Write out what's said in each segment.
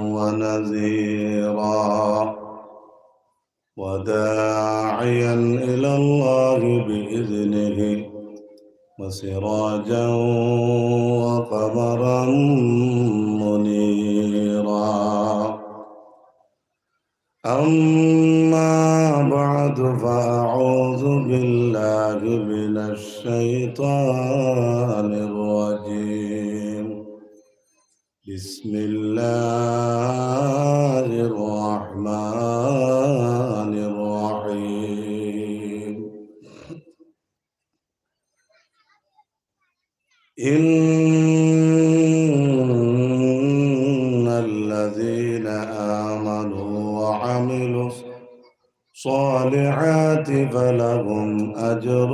ونذيرا وداعيا إلى الله بإذنه وسراجا وقمرا منيرا أما بعد فأعوذ بالله من الشيطان الرجيم بسم الله الرحمن الرحيم إن الذين آمنوا وعملوا الصالحات فلهم أجر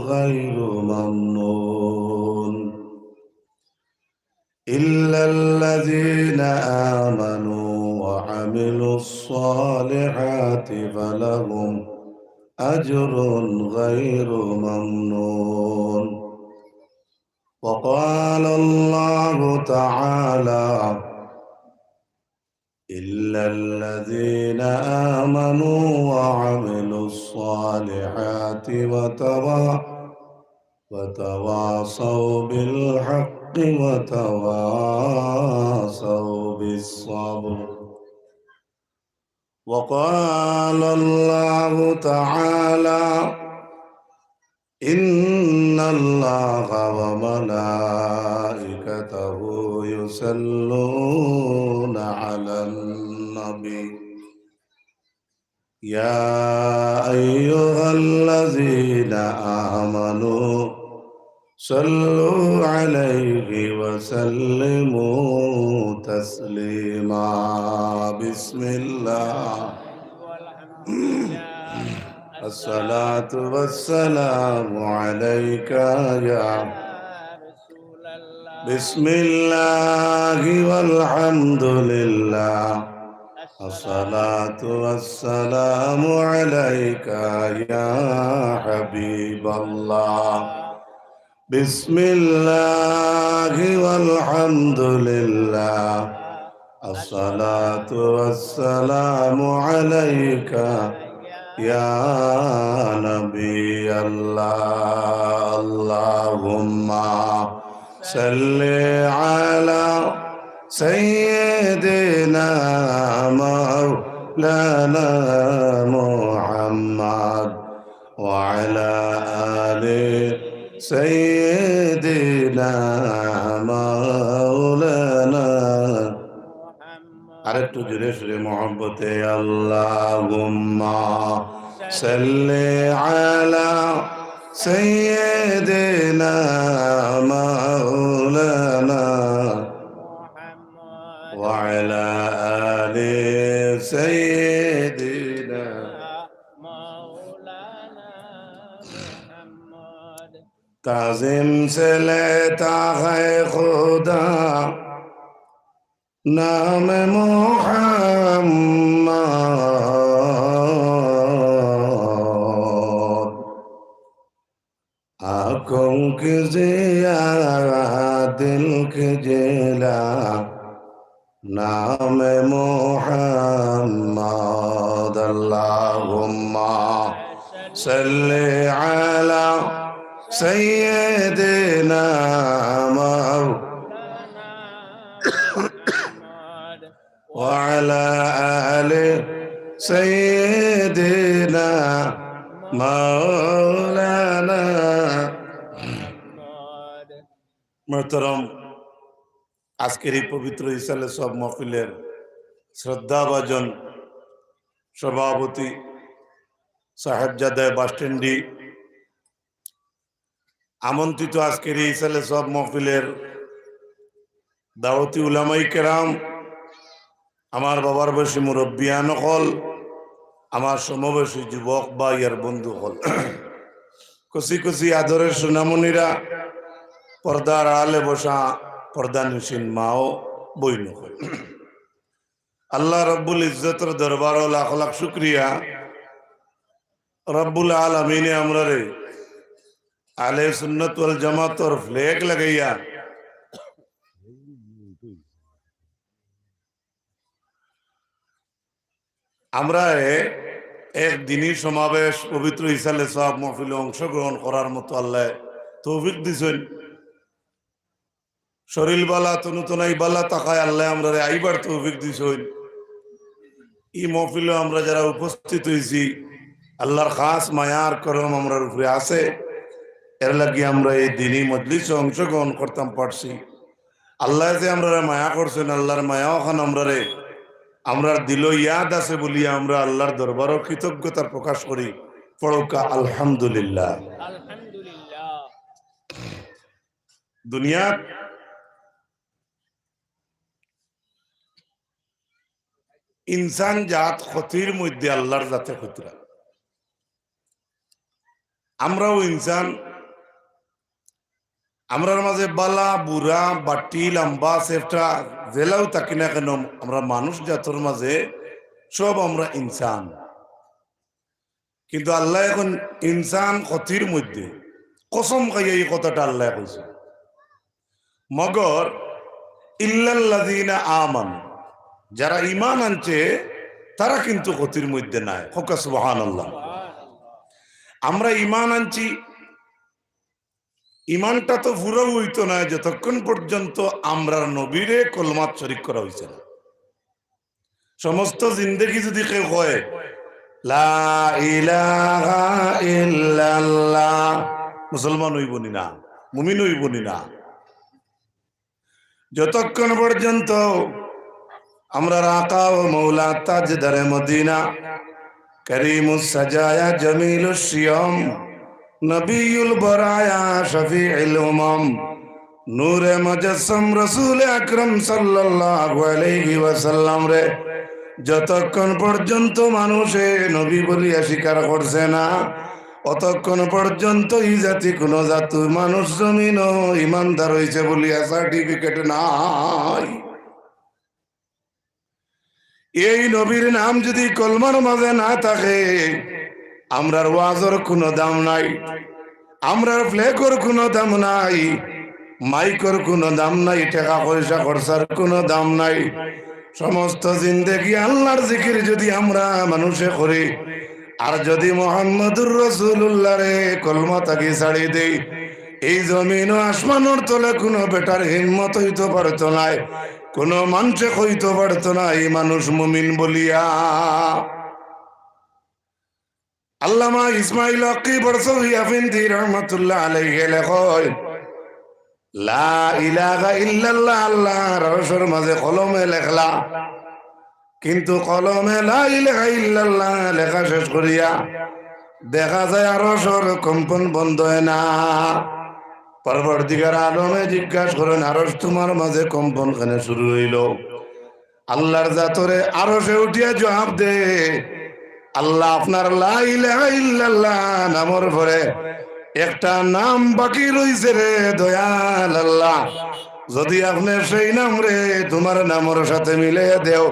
غير ممنون إلا الذين آمنوا وعملوا الصالحات فلهم أجر غير ممنون وقال الله تعالى إلا الذين آمنوا وعملوا الصالحات وتواصوا بالحق وتواصوا بالصبر وقال الله تعالى إن الله وملائكته يصلون على النبي يا أيها الذين آمنوا صلوا عليه وسلموا تسليما بسم الله الصلاة والسلام عليك يا بسم الله والحمد لله الصلاة والسلام عليك يا حبيب الله بسم الله والحمد لله الصلاة والسلام عليك يا نبي الله اللهم صل على سيدنا مولانا محمد وعلى آل سيدنا مولانا আরেকটু জোরে সুরে মহব্বতে আল্লাহুম্মা সাল্লি আলা সাইয়্যিদিনা মাওলানা ওয়া আলা আলি সাইয়্যিদিনা মাওলানা মুহাম্মদ তাজিম সে লেতা হ্যায় খুদা नाम मोहम्मद आँखों की जिया दिल की जिला नाम मोहम्मद अल्लाहुम्मा सल्ली अला सय्यिदिना وعلى آل سيدنا مولانا محترم আজকের এই পবিত্র ইসালে সব মাহফিলের শ্রদ্ধাভাজন সভাপতি সাহেবজাদা বাসস্ট্যান্ডি আমন্ত্রিত আজকের এই ইসালে সব মাহফিলের দাওয়াতি উলামায়ে কেরাম আমার বাবার বয়সী মুরব্বিয়ান হল আমার সমবয়সী যুবক বা ইয়ার বন্ধু হল কচি কচি আদরের সোনামণিরা পর্দার আড়ালে বসা পর্দানিসীন মাও বইন হল আল্লাহ রব্বুল ইজ্জতের দরবার লাখ লাখ শুকরিয়া রব্বুল আলামিনে আমরা রে আলে সুন্নত ওয়াল জামাতর ফ্ল্যাগ লাগাইয়া আমরা এক দিনই সমাবেশ পবিত্র ইসালে সওয়াব মাহফিলে অংশগ্রহণ করার মতো আল্লাহ তৌফিক দিছেন। শরীর বালা তনুতনাই বালা তাকায় আল্লাহ আমরা আইবার তৌফিক দিছেন। এই মাহফিলে আমরা যারা উপস্থিত হয়েছি আল্লাহর খাস মায়ার করম আমরার উপরে আছে, এর লাগি আমরা এই দিনই মজলিসে অংশগ্রহণ করতাম পারছি। আল্লাহ যে আমরা মায়া করছেন, আল্লাহর মায়া ওখান আমরা দিল ইয়াদ আছে বলি আমরা আল্লাহর দরবারও কৃতজ্ঞতার প্রকাশ করি। পড়কা আলহামদুলিল্লাহ। দুনিয়া ইনসান জাত ক্ষতির মধ্যে আল্লাহর জাতে ক্ষতিরা। আমরাও ইনসান, আমরার মাঝে বালা বুড়া বাটি লম্বা সেফটা জেলাও থাকি না কেন, আমরা মানুষ জাতর মাঝে সব আমরা ইনসান। কিন্তু আল্লাহ এখন ইনসান ক্ষতির মধ্যে কসম খাইয়া এই কথাটা আল্লাহ কইছে, মগর ইল্লাল্লাযীনা আমানু, যারা ঈমান আনছে তারা কিন্তু ক্ষতির মধ্যে নাই। হোকা সুবহানাল্লাহ। আমরা ঈমান আনছি, ইমানটা তো পুরো হইতো না যতক্ষণ পর্যন্ত আমরা নবীরে কলমাত শরীক করা হয়েছে না। সমস্ত জিন্দেগি যদি কেউ হয় লা ইলাহা ইল্লাল্লাহ, মুসলমান হইবনি না, মুমিন হইবনি না। যতক্ষণ পর্যন্ত আমরা আকা ও মৌলা তাজদারে মদিনা করিমুস সাজায়া জামিলুস সিয়াম নবিউল বরায়া শফিউল উমাম নূরে মুজাসসাম রাসূল আকরাম সাল্লাল্লাহু আলাইহি ওয়াসাল্লাম রে যতক্ষণ পর্যন্ত মানুষে নবী বলিয়া স্বীকার করছে না, অতক্ষণ পর্যন্ত এই জাতি কোন জাতি মানুষ জমিন ইমানদার হয়েছে বলিয়া সার্টিফিকেট নাই। এই নবীর নাম যদি কলমার মাঝে না থাকে, আমরার ওয়াজের কোনো দাম নাই, আমরার ফ্লেকর কোনো দাম নাই, মাইকর কোনো দাম নাই, টাকা পয়সা খরচার কোনো দাম নাই। সমস্ত জিন্দেগি আল্লাহর জিকির যদি আমরা মানুষে করি, আর যদি মুহাম্মদুর রাসূলুল্লাহ রে কলমা তাকে ছাড়ি দেই, এই জমিন ও আসমানের তলে কোনো বেটার হিম্মত হইতে পারত নাই, কোনো মানুষে কইতে পারত না এই মানুষ মুমিন বলিয়া। আল্লামা ইসমাইল হকি বরসহি আফিন্দি রহমাতুল্লাহ আলাইহি লেখয়, লা ইলাহা ইল্লাল্লাহ আল্লাহর আরশের মাঝে কলমে লেখলা, কিন্তু কলমে লা ইলাহা ইল্লাল্লাহ লেখা শেষ করিয়া দেখা যায় আরশের কম্পন বন্ধ হয় না। পরবর্তীকার আলমে জিজ্ঞাসা করেন, আরশ তোমার মাঝে কম্পন কেন শুরু হইল? আল্লাহর জাতরে আরশে উঠিয়া জবাব দে, আল্লাহ আপনার লা ইলাহা ইল্লাল্লাহ নামের পরে একটা নাম বাকি রইছে রে দয়াল আল্লাহ, যদি আপনি সেই নাম রে তোমার নামের সাথে মিলে দেও,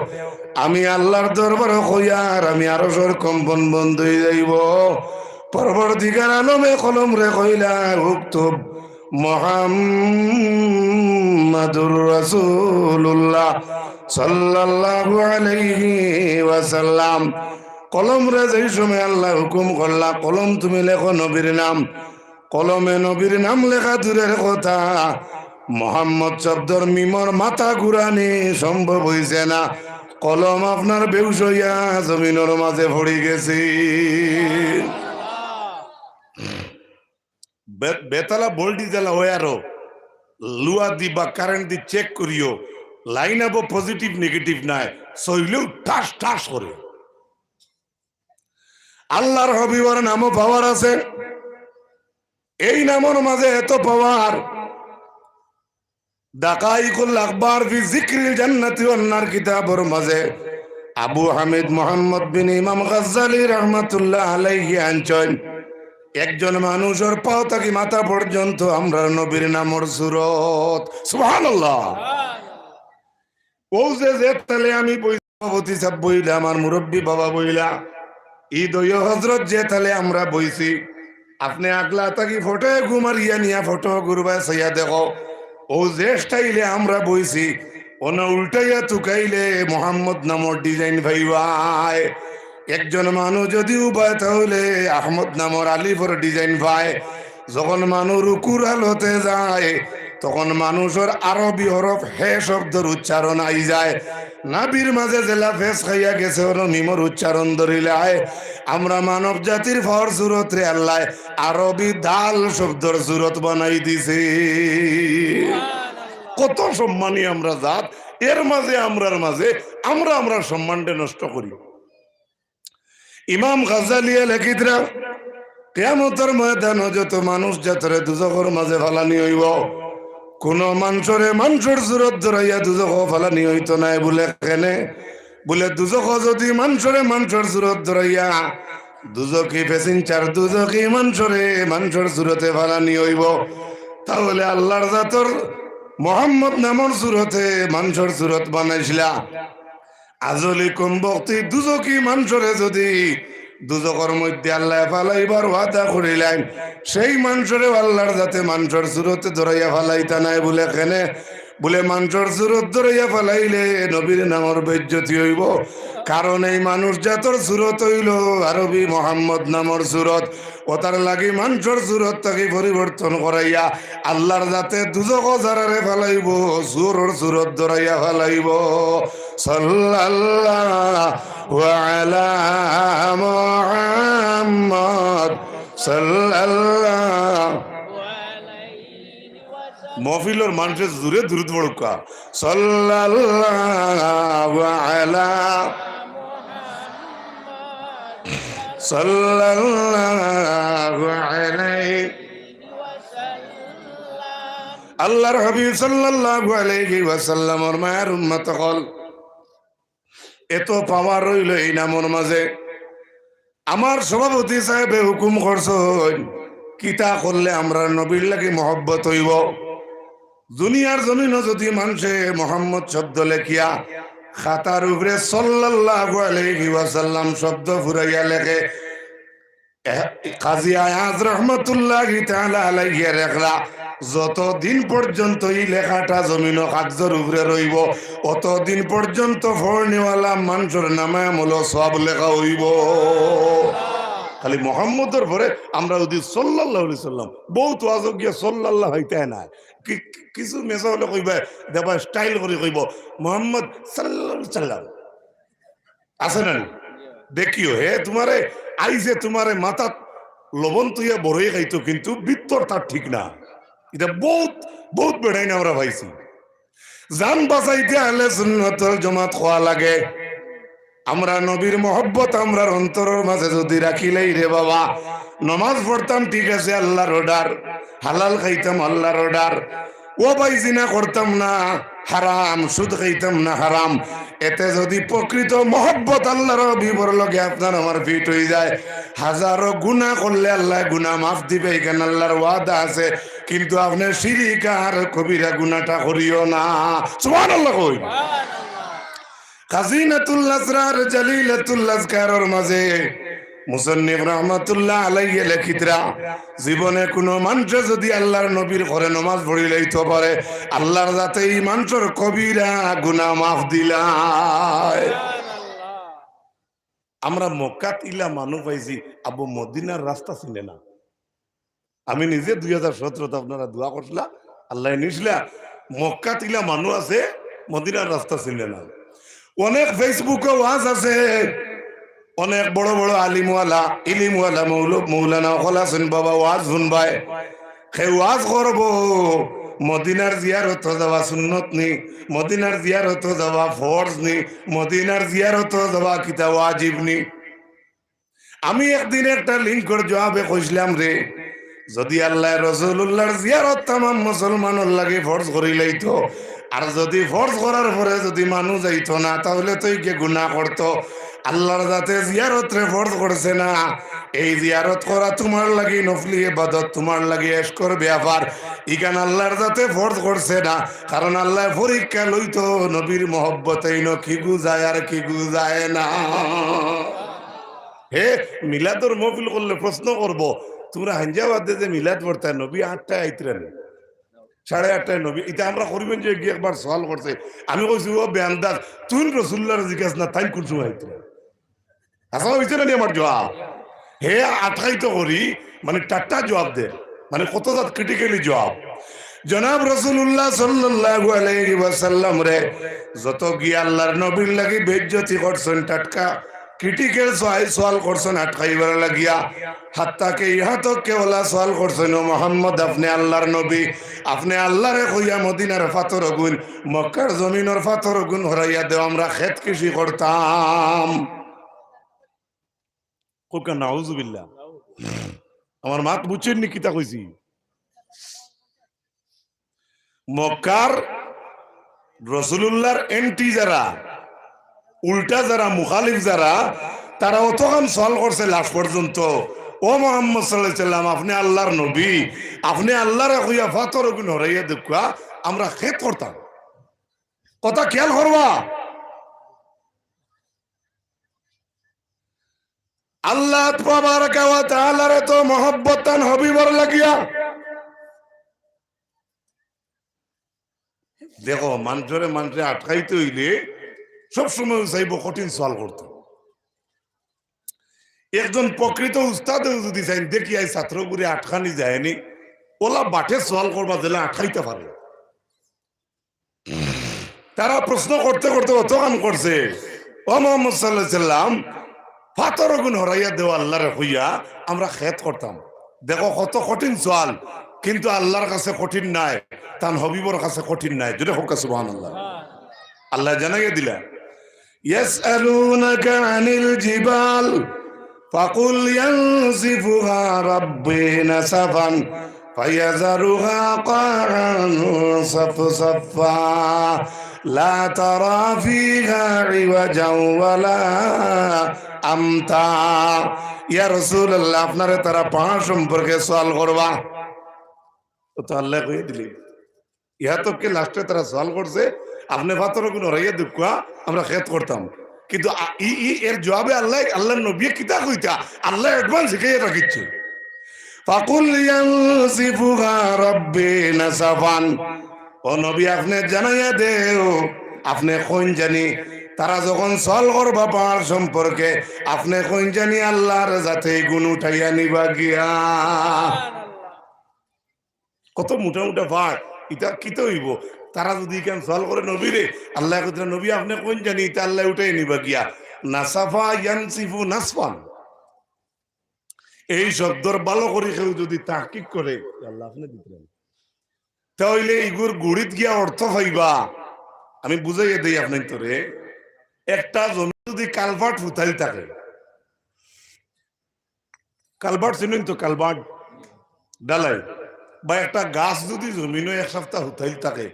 আমি আল্লাহর দরবারে কইয়ার আমি আরশের কম্পন বন্ধ হয়ে যাইব। পরবর্তীকার আলমে কলম রে কইলা, উক্তুব মুহাম্মাদুর রাসূলুল্লাহ সাল্লাল্লাহু আলাইহি ওয়াসাল্লাম। কলম রে যেই সময় আল্লাহ হুকুম করলা, কলম তুমি লেখো নবীর নাম, কলমে নবীর নাম লেখা দূরের কথা, মোহাম্মদ শব্দর মিমর মাথা ঘুরানি সম্ভব হইছে না। কলম আপনার বেউস হইয়া জমিনের মাঝে পড়ে গেছে। বেতলা বোল্ডি জেলা হয়ে আরো লুয়া দি বা কারেন্ট দি চেক করিও, লাইন আবো পজিটিভ নেগেটিভ নাই, সইলেও ঠাস ঠাস করে। আল্লাহর হবিবর নামও পাওয়ার আছে, এই নামের মাঝে এত পাওয়ার, দাকাইকুল আখবার ফি যিকরিল জান্নাতি ওয়ান নার কিতাবের মাঝে আবু হামিদ মুহাম্মদ বিন ইমাম গাজ্জালি রাহমাতুল্লাহ আলাইহি আনছেন, একজন মানুষের পাও থেকে মাথা পর্যন্ত আমরা নবীর নামের সুরত। সুবহানাল্লাহ। ও যে তাহলে আমি বইছি সব বইলা, আমার মুরব্বী বাবা বইলা ঈদ হজরত যে তাহলে আমরা বইছি, আপনি আগলা তাকি ফটো ঘুমারিয়া নিয়া ফটো ঘুরবা সাইয়া দেখো, ও যে স্টাইলে আমরা বইছি ওনা উল্টাইয়া তুকাইলে মোহাম্মদ নামর ডিজাইন ভাইবাই। একজন মানুষ যদি উপায় তাহলে আহমদ নামর আলিফর ডিজাইন পায়। যখন মানুষ রুকুর হালতে যায় তখন মানুষের আরবি হরফ হে শব্দের উচ্চারণ আই যায়। নাবির মাঝে জেলা ফেস খাইয়া গেছে মিমর উচ্চারণ ধরিলায়। আমরা মানব জাতির ফর সুরত রে আল্লাহ আরবি দাল শব্দর সুরত বানাই দিছে। কত সম্মানী আমরা জাত, এর মাঝে আমরা সম্মানটা নষ্ট করি। ইমাম গাজ্জালী লেখিতরা কিয়ামতের ময়দানে যত মানুষ জাতরে দুজখের মাঝে ফালানি হইব, কোন মানুষের সুরত ধরাইয়া দুজখ ফালানি হইতো নাই। বলে কেনে? বলে দুজখ যদি মানুষের সুরত ধরাইয়া দুজকি পেসেঞ্জার দুজকি মানুষের সুরতে ফালানি হইব, তাহলে আল্লাহর জাতর মোহাম্মদ নামর সুরতে মানুষের সুরত বানাইছিলা। আজলি কোন বক্তি দুজকি মানুষরে যদি দুজকের মধ্যে আল্লাহ ফালাইবার ওয়াদা করিলেন, সেই মানুষরে আল্লাহর যাতে মানুষের সুরতে ধরাইয়া ফালাইতা নাই। বলে কেনে? বলে মানুষের সুরত ধরাইয়া ফালাইলে নবীর নামর বেজ্জতি হইব। কারণ এই মানুষ জাতর সুরত হইল আরবি মোহাম্মদ নামর সুরত। ওতার লাগি মানুষের সুরত তাকে পরিবর্তন করাইয়া আল্লাহর যাতে দুজক যারারে ফালাইব সুরর সুরত ধরাইয়া ফালাইব। সাল্লাল্লাহু আলা মুহাম্মদ সাল্লাল্লাহু মহফিলর মানুষের জুড়ে দূরত বড়কা সাল্লাল্লাহু আলা সাল্লাল্লাহু আলাইহি আল্লাহর হাবিব সাল্লাল্লাহু আলাইহি ওয়াসাল্লামের মায়ের উম্মত হল। এত পাওয়ার রইল এই নামর মাঝে। আমার সভাপতি সাহেবে হুকুম করছেন কিতা করলে আমরা নবীর লাগি মহব্বত হইব। দুনিয়ার জমিন যদি মানুষে মোহাম্মদ শব্দ লেখিয়া খাতার উপরে সাল্লাল্লাহু আলাইহি ওয়াসাল্লাম শব্দ ফুরাইয়া লেখে, কাজী আয়াজ রহমতুল্লাহি তাআলা আলাইহি লেখলা যতদিন পর্যন্ত এই লেখাটা জমিন কাগজের উপরে রইব অতদিন পর্যন্ত ফড়নিওয়ালা মানুষের নামে আমল সব লেখা হইব। খালি মোহাম্মদের পরে আমরা যদি সাল্লাল্লাহু আলাইহি সাল্লাম বহুত ওয়াজক গিয়া সাল্লাল্লাহ হইতে না, কিছু মেসা হলে কইবা দেবা স্টাইল করে কইব মোহাম্মদ সাল্লাল্লাহু সাল্লাম আছে না? দেখিও হে তোমারে আইছে তোমারে মাথা লবণ তুইয়া বড়ই খাইতো কিন্তু ভিতর তার ঠিক না। এটা বহুত বেড়াই না আমরা ভাইছি। জান বাঁচাইতে আহলে সুন্নাতুল জামাত খোয়া লাগে। আমরা নবীর মহব্বত আমরার অন্তরের মাঝে যদি রাখিলেই রে বাবা, নমাজ পড়তাম ঠিক আছে আল্লাহর অর্ডার, হালাল খাইতাম আল্লাহর অর্ডার, ও ভাই জিনা করতাম না হারাম, সুদ খাইতাম না হারাম। এতে যদি প্রকৃত মহব্বত আল্লাহর বিবর লগে আপনার আমার ফিট হয়ে যায়, হাজারো গুনাহ করলে আল্লাহ গুনাহ মাফ দিবে, এখানে আল্লাহর ওয়াদা আছে। কিন্তু আপনি শিরিক আর কবিরা গুনাহটা করিও না। সুবহানাল্লাহ কই। খাজিনাতুল আসরার জালিলাতুল আজকারের মাঝে মুসান্নিফ রাহমাতুল্লাহ আলাইহি লেখিতরা জীবনে কোনো মানুষ যদি আল্লাহর নবীর ঘরে নামাজ পড়ি লইতে পারে আল্লাহর যাতে এই মানুষের কবিরা গুনাহ মাফ দিলায়। আমরা মক্কাত ইলা মানুষ পাইছি, আবু মদিনার রাস্তা চিনে না। আমি নিজে 2017 আপনারা দোয়া করছিলা আল্লাহ নিসলা মক্কাত ইলা মানুষ আছে মদিনার রাস্তা চিনে না। অনেক ফেসবুকে ওয়াজ আছে, অনেক বড় বড় আলিমওয়ালা ইলিমওয়ালা মৌলানা আছেন বাবা ওয়াজ শুনবাই, সেই ওয়াজ করব মদিনার জিয়ারত যাওয়া সুন্নত নি, মদিনার জিয়ারত যাওয়া ফরজ নি, মদিনার জিয়ারত যাওয়া কিতা ওয়াজিব নি। আমি একদিন একটা লিঙ্কর জবাবে কইছিলাম রে, যদি আল্লাহ রাসূলুল্লাহর জিয়ারত তামাম মুসলমানের লাগে ফরজ করিলেই তো, আর যদি ফরজ করার পরে যদি মানুষ যাইতো না তাহলে তো কে গুনাহ করতো। আল্লাহর যাতে জিয়ারত রে ফরজ করছে না, এই জিয়ারত করা তোমার লাগি নফলি ইবাদত, তোমার লাগি এশকর ব্যাপার। ইখান আল্লাহর যাতে ফরজ করছে না, কারণ আল্লাহ পরীক্ষা লইতো নবীর মহব্বতেই ন কি গুজায় আর কি গুজায় না। হে মিলাদর মহফিল করলে প্রশ্ন করবো, তোমরা হাঞ্জাবাদে যে মিলাদ পড়তে নবী 8টায় আইতরেন 8:30 নবী, এটা আমরা করিবেন যে একবার সওয়াল করছে। আমি কইছি ও বেআন্দাজ, তুই রাসূলুল্লাহর জিজ্ঞাসা না তাই কোন সময় আইতরেন? আসা হয়েছে না আমার জবাব হে আটকাইতো করি মানে টাট্টা জবাব দে মানে কত জাত ক্রিটিক্যালি জবাব জনাব রাসূলুল্লাহ সাল্লাল্লাহু আলাইহি ওয়াসাল্লাম রে যত গিয়ে আল্লাহর নবীর লাগি বেইজ্জতি করছেন টাটকা ক্রিটিক্যাল সওয়াল করছেন আটকাইবার লাগিয়া হাত্তাকে ইহা তো কেওলা সওয়াল করছেন ও মুহাম্মদ আপনি আল্লাহর নবী আপনি আল্লাহরে কইয়া মদিনার পাথর গুণ মক্কার জমিনের পাথর গুণ হরাইয়া দেও আমরা ক্ষেত কৃষি করতাম কোকা নাউজুবিল্লাহ আমার মাত বুঝছেন নি কিতা কইছি মক্কার রাসূলুল্লাহর এন্টি যারা উল্টা যারা মুখালিফ যারা তারা অতখান সওয়াল করছে লাস্ট পর্যন্ত ও মুহাম্মদ সাল্লাল্লাহু আলাইহি সাল্লাম আপনি আল্লাহর নবী আপনি আল্লাহর কইয়া ফাতর গুণ হরাইয়া দেখা আমরা খেত করতাম কথা খেয়াল করবা আল্লাহ তাবারাকা ওয়া তাআলার তো মহব্বতান হবিবর লাগিয়া দেখো মানুষে আটকাইতে হইলে সবসময় চাইব কঠিন সওয়াল করতে একজন প্রকৃত উস্তাদেও যদি চাই দেখি এই ছাত্রগুলি আটকানি যায়নি ওলা বাটে সওয়াল করবা দিলে আটকাইতে পারে তারা প্রশ্ন করতে করতে অত কাম করছে ও মুহাম্মদ সাল্লাল্লাহু আলাইহি সাল্লাম ফাতর গুণ হরাইয়া দেওয়া আল্লাহরে হইয়া আমরা খেত করতাম দেখো কত কঠিন সওয়াল কিন্তু আল্লাহর কাছে কঠিন নাই তার হবিবর কাছে কঠিন নাই যদি হোক সুবহানাল্লাহ আল্লাহ জানাইয়া দিলা ইয়াসআলুনাকা আনিল জিবাল ফাকুল ইয়ানসিফুহা রাব্বি নাসাফান ফায়াযারুহা ক্বা'আন সাফসাফা লা তারা ফিহা ইওয়াজাও ওয়ালা আমতা ইয়া রাসূলুল্লাহ আপনারে তারা পাহাড় সম্পর্কে সওয়াল করবা তো আল্লাহ কইয়া দিলি ইহা তো কে লাস্টে তারা সওয়াল করছে আপনি ফাতর গুণ হরাইয়া দেখা আমরা খেত করতাম কিন্তু এর জবাবে আল্লাহর নবী কিতা কইতা আল্লাহ অ্যাডভান্স শিখাইয়া রাখিচ্ছে ফাকুল ইয়ানসিফুহা রাব্বি নাসাফান ও নবী আপনি জানাইয়া দেও আপনি কোন জানি তারা যখন সওয়াল করবা পাহাড় সম্পর্কে আপনি কোন জানি আল্লাহর যাতে গুণ উঠাইয়া নিবা গিয়া কত মোটা মোটা ভাগ এটা কিতে হইব তারা যদি কেন সওয়াল করে নবী রে আল্লাহ কইতে নবী আপনি কোন জানি তা আল্লাহ উঠাই নিবা গিয়া নাসাফা ইয়ানসিফু নাসফান এই শব্দর ভালো করে কেউ যদি তাহকিক করে আল্লাহ আপনি দিতেন তাহলে ইগুর গুড়িত গিয়া অর্থ হইবা আমি বুঝাইয়া দেই আপনার তোরে একটা জমি যদি কালভার্ট ফুতাইল থাকে কালভার্ট চিনেন তো কালভার্ট ডালাই বা একটা গাছ যদি জমিনে এক সপ্তাহ হুতাইল থাকে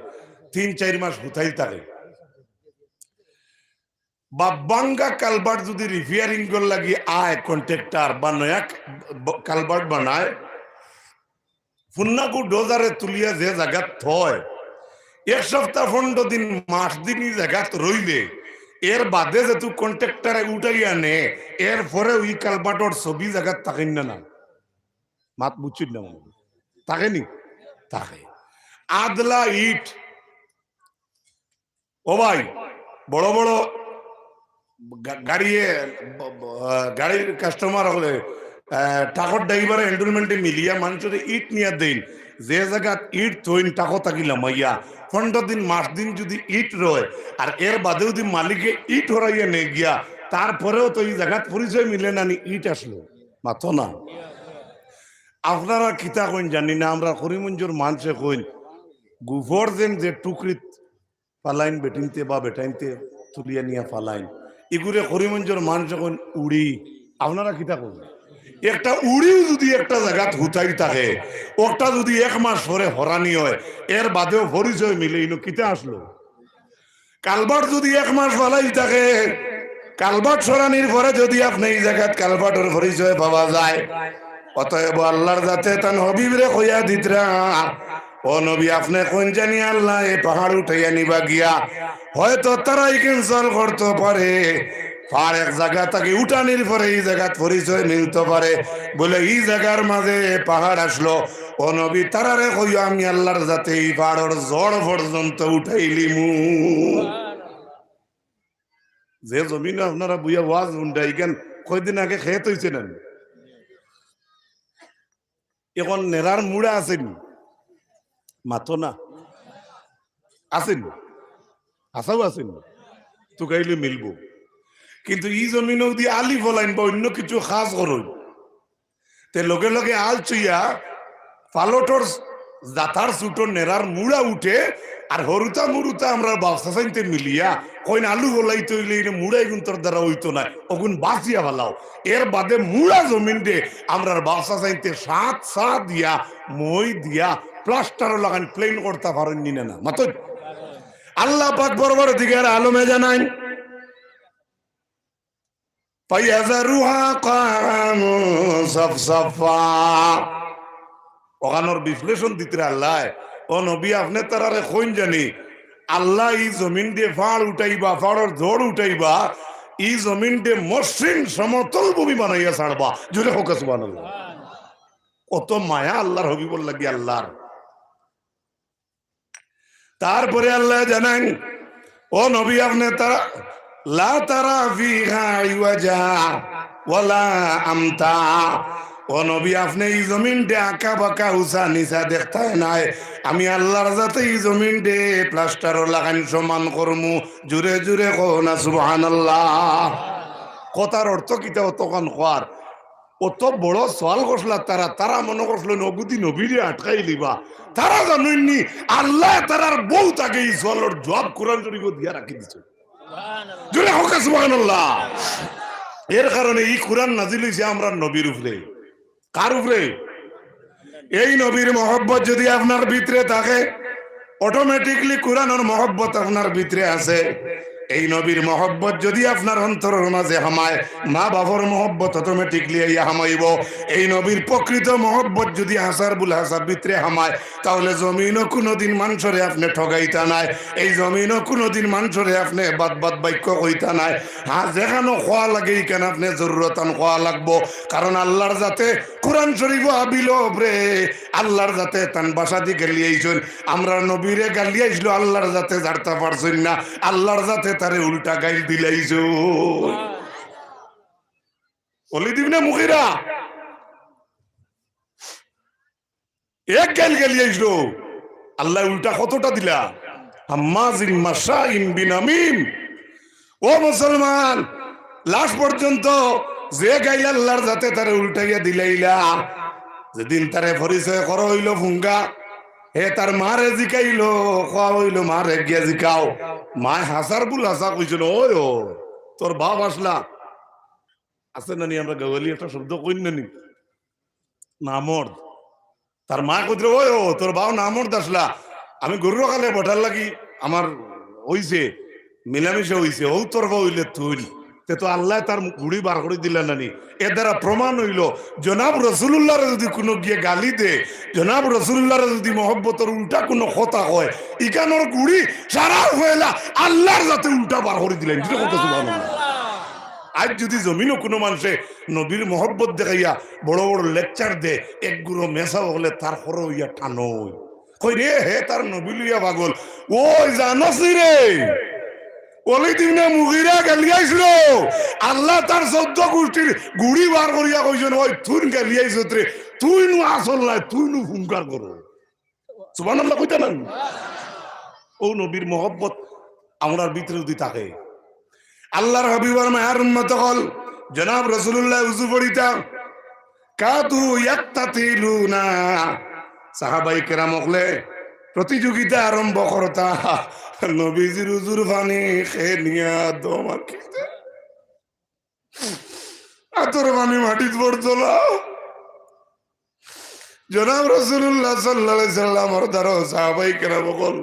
3-4 মাস হুতাইল থাকে বা বাঙ্গা কালভার্ট যদি রিপেয়ারিং কর লাগি আয় কন্ট্রাক্টর বা নয়া কালভার্ট বানায় ফুন্নাকু ডোজারে তুলিয়া যে জায়গাত থয় এক সপ্তাহ 15 দিন মাস দিনই জায়গাত রইলে এর বাদে যে তুই কন্ট্রাক্টরে উঠাইয়া নে এর পরে ওই কালভার্টর ছবি জায়গাত থাকেন না মাত বুঝছিস না থাকেনি থাকে আদলা ইট ও ভাই বড় বড় গাড়ির কাস্টমার হলে টাকর ড্রাইভার এন্ডোলমেন্টে মিলিয়া মানুষের ইট নিয়ে দেন যে জায়গা ইট থইন টাকো তাকিলাম মাইয়া 15 দিন মাস দিন যদি ইট রয় আর এর বাদে যদি মালিকে ইট হরাইয়া নে গিয়া তারপরেও তো এই জায়গাত পরিচয় মিলে না ইট আসলো মাথো না আপনারা কিতা কইন জানি না আমরা করিমঞ্জুর মানুষে কইন গুফর যে টুকরিত ফালাইন বেটিনতে বা বেটাইনতে তুলিয়া নিয়া ফালাইন এগুলো করিমঞ্জুর মানুষ কইন উড়ি আপনারা কিতা কইন একটা উড়িও যদি একটা জায়গাত হুতাই থাকে ওটা যদি 1 মাস পরে হরানি হয় এর বাদেও পরিচয় মিলে ইনো কিতা আসলো কালভার্ট যদি 1 মাস ফালাই থাকে কালভার্ট সরানির পরে যদি আপনি এই জায়গাত কালভার্টের পরিচয় পাওয়া যায় অতএব আল্লাহর যাতে তান হবিবরে কইয়া দিতরা ও নবী আপনি কোন জানি আল্লাহ এই পাহাড় উঠাইয়া নিবা গিয়া হয়তো তারাই ক্যান্সেল করতে পারে আর এক জায়গা থেকে উঠানির পরে এই জায়গাত পরিচয় মিলতে পারে বলে এই জায়গার মাঝে পাহাড় আসলো ও নবী তারারে কইয়া আমি আল্লাহর যাতে এই পাহাড়ের জড় পর্যন্ত উঠাইলিমু যে জমিনে আপনারা বুয়া ওয়াজ উন্ডাইকেন কয়দিন আগে খেয়ে তৈছে না এখন নেরার মুড়া আছেন মাথো না আছেন আসাও আছেন তো গাইলে মিলবো কিন্তু ই জমিন দিয়ে আলি ফলাইন বা অন্য কিছু খাস করুন তে লগে লগে আল চুইয়া পালটর জাতার সুটোর নেরার মুড়া উঠে আর হরুতা মুরুতা আমরা বাসা চাইতে মিলিয়া কইন আলু বলাইতে হইলে এটা মুড়াই গুন্তর দ্বারা হইতো না ওগুন বাঁচিয়া ভালাও এর বাদে মুড়া জমিন দে আমরা বাসা চাইতে সাত দিয়া মই দিয়া প্লাস্টারও লাগান প্লেন করতে পারেন নি না মাত্র আল্লাহ পাক বরাবর দিকের আলমে জানাই পাইয়াজারুহা কাম সাফসাফা ওখানোর বিশ্লেষণ দিতে আল্লাহ ও নবী আপনি তারারে কইন জানি আল্লাহ ই জমিন দিয়ে ফাড় উঠাইবা ফাড়ের ঝড় উঠাইবা ই জমিন দিয়ে মসৃণ সমতল ভূমি বানাইয়া ছাড়বা জুড়ে হোক সুবহানাল্লাহ কত মায়া আল্লাহর হবিবুল লাগি আল্লাহর তারপরে আল্লাহ জানান ও নবী আপনি তারা লা তারা ফিহা ইওয়াজা ওয়ালা আমতা ও নবী আপনি এই জমিনটে আঁকা বাঁকা উঁচা নিচা দেখতে নাই আমি আল্লাহর যাতে এই জমিনটে প্লাস্টার লাগান সমান করমু জুড়ে জুড়ে কো না সুবহানাল্লাহ কথার অর্থ কিতা অতক্ষণ খোয়ার অত বড় সওয়াল করছিল তারা মনে করছিল নবুদি নবীরে আটকাই লিবা তারা জানেননি আল্লাহ তারার বউ তাকে এই সওয়ালের জবাব কোরআন শরীফ দিয়া রাখি দিছে জুড়ে হোক সুবহানাল্লাহ এর কারণে এই কোরআন নাজিল হইছে আমরা নবীর উপরে কার উপরে এই নবীর মহব্বত যদি আপনার ভিতরে থাকে অটোমেটিকলি কোরআনের মহব্বত আপনার ভিতরে আছে এই নবীর মহব্বত যদি আপনার অন্তরের মাঝে হামায় মা বাবার মহব্বত অটোমেটিকলি হামাইব এই নবীর প্রকৃত মহব্বত যদি হাসার বুল হাসার ভিতরে হামায় তাহলে জমিনও কোনোদিন মানুষরে আপনি ঠগাইতা নাই এই জমিনও কোনোদিন মানুষরে আপনি বাদ বাক্য কইতা নাই হ্যাঁ যেখানে খোয়া লাগে কেন আপনি জরুরতান খোয়া লাগবো কারণ আল্লাহর যাতে কোরআন শরীফ আবিল রে আল্লাহর যাতে তান বাসা দিয়ে গালিয়াইছেন আমরা নবীরে গালিয়াইছিল আল্লাহর যাতে জানতে পারছেন না আল্লাহর যাতে তারে উল্টা গাইল দিলাইছ বলি দিবি না মুখিরা এক গাইল গালিয়াইছিল আল্লাহ উল্টা কতটা দিলা হাম্মাজিন মাশাইন বিনামিম ও মুসলমান লাস্ট পর্যন্ত যে গাইল আল্লাহর যাতে তারে উল্টাইয়া দিলাইলা যেদিন তারে পরিচয় করা হইল ফুঙ্গা হে তার মারে জিকাইল খাওয়া হইল মারে গিয়া জিকাও মায় হাসার বুল হাসা কইছিল ওই ও তোর বাপ আসলা আছে নানি আমরা গাওয়ালি একটা শব্দ কইন নানি নামর তার মা কইছিল ওই ও তোর বাপ নামর আসলা আমি গরুর কালে বটার লাগি আমার হইছে মিলামিশা হইছে ও তোর বাপ হইলে তুই তো আল্লাহ তার গুড়ি বার করে দিলেন নানি এর দ্বারা প্রমাণ হইল জনাব রসুল্লাহরে যদি কোনো গিয়ে গালি দে জনাব রসুল্লাহরে যদি মহব্বতের উল্টা কোনো কথা হয় ইকানোর গুড়ি সারা হইলা আল্লাহর যাতে উল্টা বার করে দিলেন যেটা কথা সুবহানাল্লাহ আজ যদি জমিনও কোনো মানুষে নবীর মহব্বত দেখাইয়া বড় বড় লেকচার দে এক গুঁড়ো মেশা হলে তার পরে হইয়া টানই কই রে হে তার নবী লইয়া পাগল ওই জানস রে বলি দিন না মুগিরা গালিয়াইছিল আল্লাহ তার 14 গোষ্ঠীর গুড়ি বার করিয়া কইছেন ওই তুই গালিয়াইছ রে তুই নু আসল নাই তুই নু হুঙ্কার করো সুবহানাল্লাহ কইতা না ও নবীর মহব্বত আমরার ভিতরে যদি থাকে আল্লাহর হাবিবের মায়ের উম্মত হল জনাব রাসূলুল্লাহ উযু পড়িতা কাদু ইয়াক্তাতিলুনা সাহাবায়ে কেরাম হলে প্রতিযোগিতা আরম্ভ করতা নবীজির উজুর পানি খেয়ে নিয়া দম আটকিতে আতর পানি মাটিত পড়ছিল জনাব রাসূলুল্লাহ সাল্লাল্লাহু আলাইহি সাল্লামের দ্বারা সাহাবায়ে কেরাম বল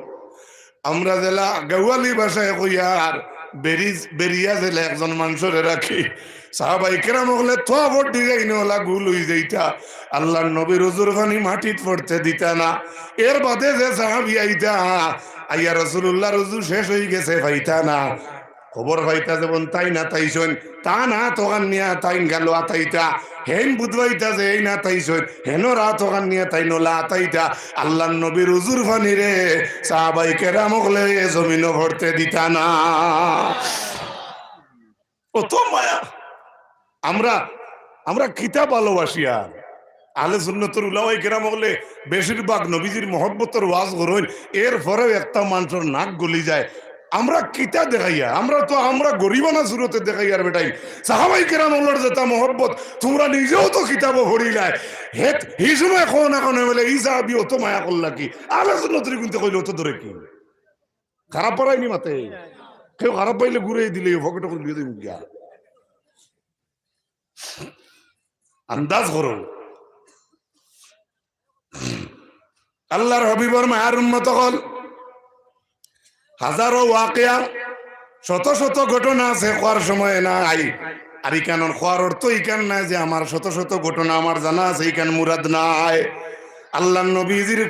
আমরা জেলা গাওয়ালি ভাষায় কইয়ার বেরিয়া জেলা একজন মানুষরে রাখি সাহাবায়ে কেরাম হলে তোয়া ভোট ডিজাইন ওলা গুল হই যাইতা আল্লাহর নবীর উজুর পানি মাটিত পড়তে দিতা না এর বাদে যে সাহাবী আইতা আইয়া রাসূলুল্লাহর উযু শেষ হয়ে গেছে পাইতা না খবর পাইতা যেমন তাই না তাইছন তা না তোগান নিয়া তাইন গেল আতাইতা হেন বুধবাইতা যে এই না তাইছন হেন রাত ওখান নিয়া তাই নলা আতাইতা আল্লাহর নবীর উযুর পানি রে সাহাবায়ে কেরাম হলে জমিনও ভরতে দিতা না ও তো মায়া আমরা আমরা কিতাব ভালোবাসি আর আহলে সুন্নতের উলামায়ে কেরাম হলে বেশিরভাগ নবীজির মহব্বতের ওয়াজ করেন, এরপরেও একটা মানুষের নাক গলি যায়। আমরা কিতা দেখাইয়া, আমরা গরিবানা সুরতে দেখাইয়ার বেটাই সাহাবায়ে কেরাম হলোর যেটা মহব্বত তোমরা নিজেও তো কিতাবও পড়িলাই হেত এই সময় এখন বলে এই সাহাবী অত মায়া করলা কি? আহলে সুন্নতের কিন্তু কইলে অত ধরে কি খারাপ পারাইনি মাতে, কেউ খারাপ পাইলে ঘুরে দিলে পকেটে করে দিয়ে দিন গিয়া আন্দাজ করো। আল্লাহর হাবিবর মায়ার উম্মত হল হাজারো ওয়াকিয়া, শত শত ঘটনা আছে খোয়ার সময় নাই। আর ইকান খোয়ার অর্থ ইকান নাই যে আমার শত শত ঘটনা আমার জানা আছে, ইকান মুরাদ নাই। আল্লাহ নবীজির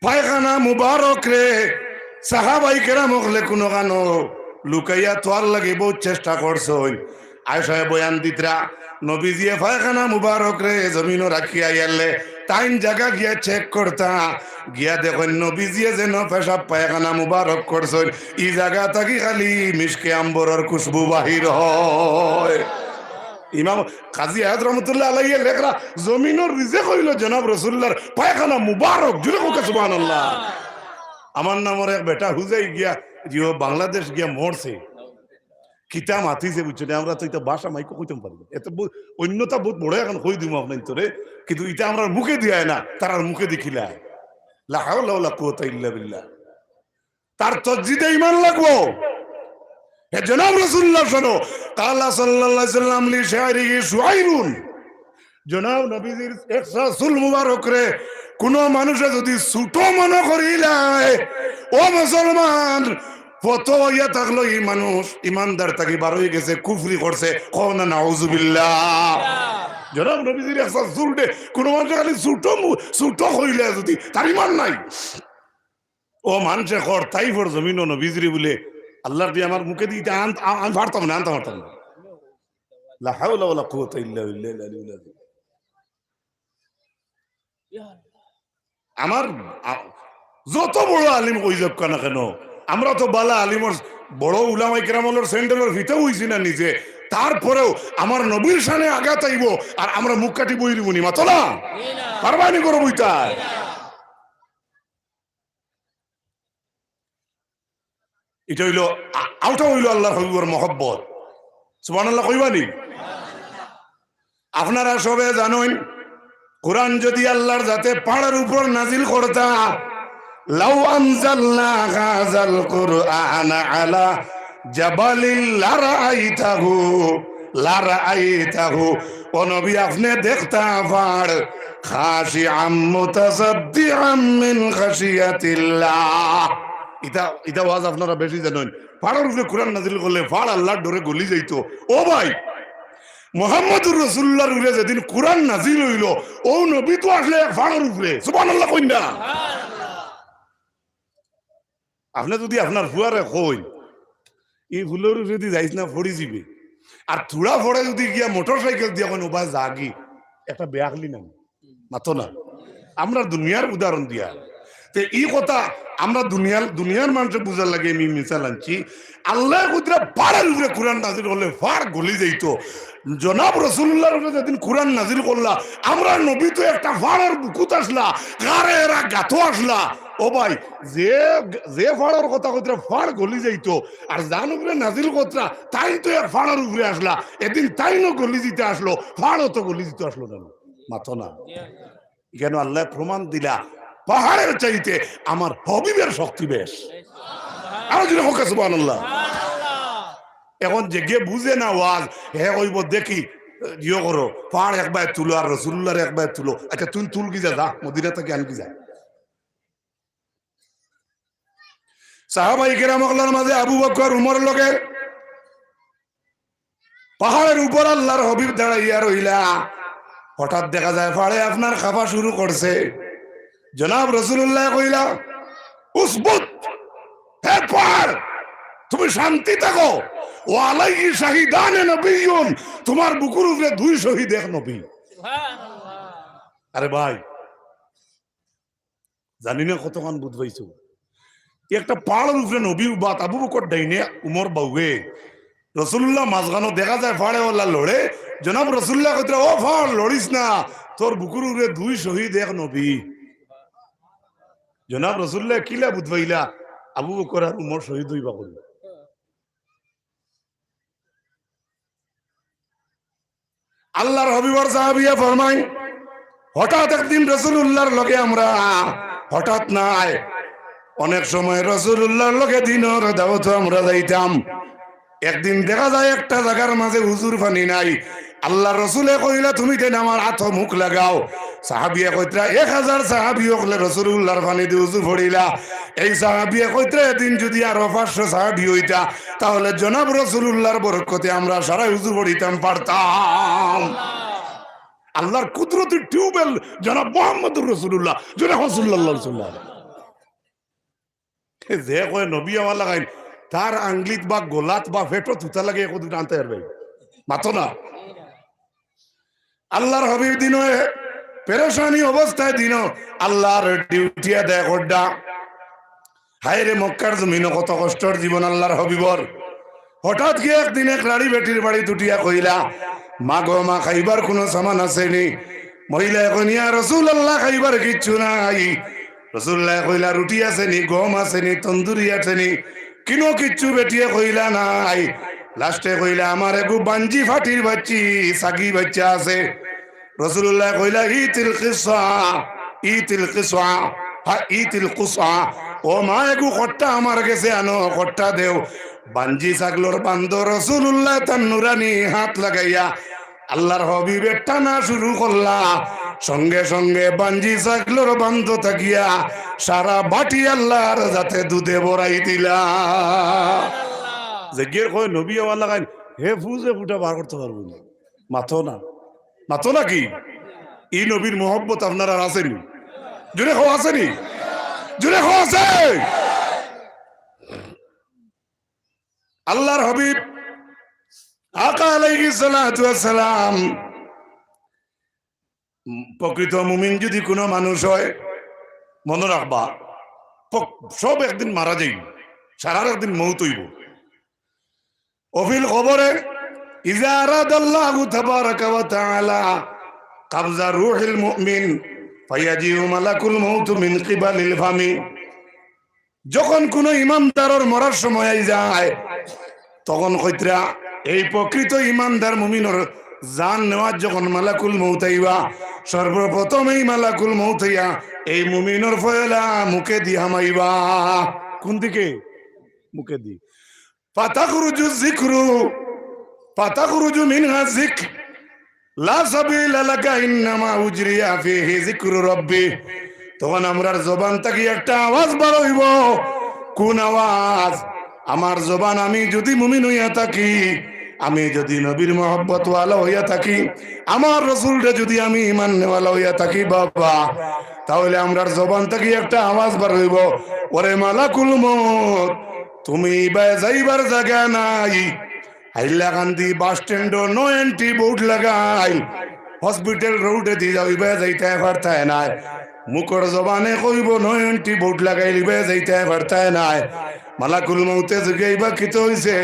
পায়খানা মুবারক রে সাহাবাই কেরাম হলে কোনো গানো লুকাইয়া তোয়ার লাগে বহুত চেষ্টা করছো। আয়সায় বয়ান দিতরা নবীজিয়ে পায়খানা মুবারক রে জমিনও রাখিয়া ইয়ালে টাইম জায়গা গিয়া চেক করতা, গিয়া দেখেন নবীজিয়ে যেন পেশাব পায়খানা মুবারক করছেন ই জায়গা থাকি খালি মিশকে আম্বরের খুশবু বাহির হয়। ইমাম কাজী আয়াত রহমতুল্লাহ আলাইহি লেখরা জমিনের রিজেক হইল জনাব রাসূলুল্লাহর পায়খানা মুবারক, জুড়ে কোকে সুবহানাল্লাহ। আমার নামের এক বেটা হুজাই গিয়া জিও বাংলাদেশ গিয়া মরছে, কিতা মাতিছে বুঝছো না, আমরা তো এটা ভাষা মাইকো কইতাম পারি এত অন্যতা বহুত বড় এখন কই দিমু আপনার তোরে, কিন্তু এটা আমরা মুখে দিয়ায় না, তার মুখে দেখিলা লা হাওলা ওয়ালা কুওয়াতা ইল্লা বিল্লাহ। তার তসজিদে ঈমান লাগবো। হে জনাব রাসূলুল্লাহ শোনো, কালা সাল্লাল্লাহু আলাইহি সাল্লাম লি শায়রিহি শুআইরুন, জনাব নবীজির এক রাসূল মুবারক রে কোন মানুষে যদি ছোট মনে করিলায় ও মুসলমান কত ইয়া থাকলো এই মানুষ ইমানদার তাকে বার হয়ে গেছে, কুফরি করছে, কওনা নাউযুবিল্লাহ। জনাব নবীজির এক রাসূল দে কোন মানুষ খালি ছোট হইলে যদি তার ঈমান নাই, ও মানুষে কর তাই ফর জমিন নবীজির বলে আল্লাহর দিয়ে আমার মুখে দিতে আমি পারতাম না, আনতে পারতাম না। লা হাওলা ওয়ালা কুওয়াতা ইল্লা বিল্লাহিল আলিয়্যিল আযীম। আমার যত বড় আলিম কই যাক না কেন, আমরা তো বালা আলিমর বড় উলামায়ে কেরামর সেন্টারের ভিতরে হইছি না নিজে, তারপরেও আমার নবীর শানে আঘাত আইব আর আমরা মুখ কাটি বই দিব নি মাতলা পারবানি করো বইতা। এটা হইল আউটা হইল আল্লাহর হাবিবের মহব্বত। সুবহানাল্লাহ কইবানি? আপনারা সবে জানেন কোরআন যদি আল্লাহর যাতে পাহাড়ের উপর নাজিল করতা, লাউ আনজালনা হাযাল কুরআনা আলা জাবালিন লারাআইতাহু ও নবী আপনি দেখতা পাহাড় খাশিআম মুতাসাদ্দিআম মিন খাশিয়াতিল্লাহ। এটা ওয়াজ আপনারা বেশি জানেন, পাহাড়ের উপরে কোরআন নাজিল করলে পাহাড় আল্লাহর ডরে গলি যাইতো। ও ভাই মুহাম্মদুর রাসূলুল্লাহর উপরে যেদিন কোরআন নাজিল হইল ও নবী তো আসলে এক পাহাড়ের উপরে, সুবহানাল্লাহ কইন না? আপনি যদি আপনার ফুয়ারে কই এই ফুলের যদি যাইস না ফড়ি যাবে, আর থোড়া ফড়ে যদি গিয়া মোটর সাইকেল দিয়ে কোন উপায় জাগি একটা বেয়াকলি না মাতো না। আমরা দুনিয়ার উদাহরণ দিয়া তে এই কথা আমরা দুনিয়ার মানুষের বুঝার লাগে আমি মিসাল আনছি। আল্লাহ কুদরা পাড়ার উপরে কোরআন নাজিল করলে ফাড় গলি যাইতো। জনাব রাসূলুল্লাহর উপরে যেদিন কোরআন নাজিল করলা আমরা নবী তো একটা ফাড়ার বুকুত আসলা, গারে এরা গাথো আসলা। ও ভাই যে ফাড়ার কথা কইরা ফাড় গলি যাইতো, আর জান উপরে নাজিল কতরা তাই তো এক ফাড়ার উপরে আসলা, এদিন তাই না গলি দিতে আসলো, ফাড়ও তো গলি দিতে আসলো না মাথো না। কেন আল্লাহ প্রমাণ দিলা পাহাড়ের চাইতে আমার হবিবের শক্তি বেশ। আরো যদি হোক সুবহানাল্লাহ। এখন যে গিয়ে বুঝে না ওয়াজ হে কইব দেখি ইয়ে করো পাহাড় একবার তুলো আর রাসূলুল্লাহর একবার তুলো। আচ্ছা তুই তুল কি যা মদিনা থেকে আন কি যা। সাহাবায়ে কেরামের মাঝে আবু বকর উমর লগে পাহাড়ের উপর আল্লাহর হবিব দাঁড়াইয়া রইলা, হঠাৎ দেখা যায় পাহাড়ে আপনার খাফা শুরু করছে। জনাব রাসূলুল্লাহ কইলা উসবুত, হে পাহাড় তুমি শান্তি থাকো, ও আলাইহি শাহিদানে নবিয়্যুন, তোমার বুকুর উপরে দুই শহীদ এক নবী। সুবহানাল্লাহ। আরে ভাই জানি না কতক্ষণ বুঝ পাইছো, একটা পাহাড়ের উপরে নবী বাত আবু বকর ডাইনে উমর বাউয়ে রাসূলুল্লাহ মাঝখানে দেখা যায় পাহাড়ে ওলা লড়ে, জনাব রসুল্লাহ কইরা ও ফার লড়িস না, তোর বুকুর উপরে 2 শহীদ 1 নবী। জনাব রসুল্লাহ কিলা বুঝবাইলা আবু বকর আর উমর শহীদ হইবা করল। আল্লাহর হবিবর সাহাবিয়া ফরমাই, হঠাৎ একদিন রাসূলুল্লাহর লগে আমরা হঠাৎ নাই, অনেক সময় রাসূলুল্লাহর লগে দিনের দাওয়াতে আমরা যাইতাম। একদিন দেখা যায় একটা জায়গার মাঝে হুজুর পানি নাই। আল্লাহ রসুলে কইলা তুমি কেন আমার হাত মুখ লাগাও। সাহাবিয়া কইতরা 1000 সাহাবি হলে রাসূলুল্লাহর পানি দিয়ে হুজুর পড়িলা। এই সাহাবিয়া কইতরা এদিন যদি আরো 500 সাহাবি হইতা তাহলে জনাব রাসূলুল্লাহর বরকতে আমরা সারা হুজুর পড়িতাম পারতাম। আল্লাহর কুদরতের টিউবওয়েল জনাব মুহাম্মদুর রাসূলুল্লাহ জনাব রাসূলুল্লাহ যে কয় নবী আমার লাগাই তার আঙ্গলিত বা গোলাত বা ফেটো তুতা লাগে কত আনতে পারবে মাতো না। আল্লাহর হাবিব দিন পেরেশানি অবস্থায় দিন আল্লাহর ডিউটি দেয় গোড্ডা। হায় রে মক্কার জমিন কত কষ্টর জীবন আল্লাহর হাবিবর। হঠাৎ গিয়ে একদিন এক লাড়ি বেটির বাড়ি দুটিয়া কইলা, মা গো মা খাইবার কোনো সামান আসেনি। মহিলা কইয়া রাসূলুল্লাহ খাইবার কিচ্ছু নাই। রাসূলুল্লাহ কইলা রুটি আসেনি, গম আসেনি, তন্দুরি আসেনি, কিনো কিচ্ছু বেটিয়ে কইলা নাই। লাস্টে কইলা আমার একটু বাঞ্জি ফাটির বাচ্চি সাগি বাচ্চা আছে। রাসূলুল্লাহ কইলা ইতিল কিসা ইতিল কিসা হা ইতিল কুসা, ও মা একটু খট্টা আমার কাছে আনো, খট্টা দেও। বাঞ্জি ছাগলর বান্ধ রাসূলুল্লাহ তার নুরানি হাত লাগাইয়া আল্লাহর হাবিবের টানা শুরু করলা। সঙ্গে সঙ্গে বাঞ্জি ছাগলর বান্ধ থাকিয়া সারা বাটি আল্লাহর যাতে দুধে ভরাই দিলা। যে গিয়ে কয় নবী আমার লাগাই হে ফুজে ফুটা বার করতে পারবো না, মাথো না মাথো নাকি? এই নবীর মোহব্বত আপনার আর আসেনি? জুড়ে খাওয়া আসেনি? জুড়ে খাওয়া আছে? আল্লাহর হাবিব আকা আলাইহিস সালাতু ওয়াস সালাম প্রকৃত মুমিন যদি কোনো মানুষ হয়, মনে রাখবা সব একদিন মারা যাইব, সারার একদিন মৌত হইব। অফিল খবরে ইজা আরাদাল্লাহু তাবারাকা ওয়া তাআলা কাবজা রূহিল মুমিন ফায়াজিউ মালাকুল মাউত মিন কিবালিল ফামি। যখন কোন ইমানদারের মরার সময় যায় তখন কইতরা এই প্রকৃত ইমানদার মুমিনের জান নেওয়ার যখন মালাকুল মউত আইবা, সর্বপ্রথম এই মালাকুল মউত আইয়া এই মুমিনের ফয়লা মুখে দিয়া মাইবা। কোন দিকে? মুখে দি। ফাতাখরুজু যিকরু ফাতাখরুজু মিনহা যিক লা সাবিলা লাকা ইন্নামা উজরিয়া ফিহি যিকরু রাব্বি। তখন আমরার জবান থেকে একটা আওয়াজ বার হইব। কোন আওয়াজ? আমার জবান আমি যদি মুমিন হইয়া থাকি, আমি যদি নবীর মহব্বত ওয়ালা হইয়া থাকি, আমার রাসূলরে যদি আমি ঈমান নেওয়ালা হইয়া থাকি বাবা, তাহলে আমরার জবান থেকে একটা আওয়াজ বার হইব, ওরে মালাকুল মউত তুমি যাইবার জায়গা নাই। Hailakandi bus stand no entry board লাগাই হসপিটাল রোডে দিয়ে যাইবে যাইতে পারতায় নাই। মুখর জবানে কইব নো এন্ট্রি বোর্ড লাগাই লিবে যাইতে পারতায় নাই। মালাকুল মউতে জিগাইবা কিতো হইছে,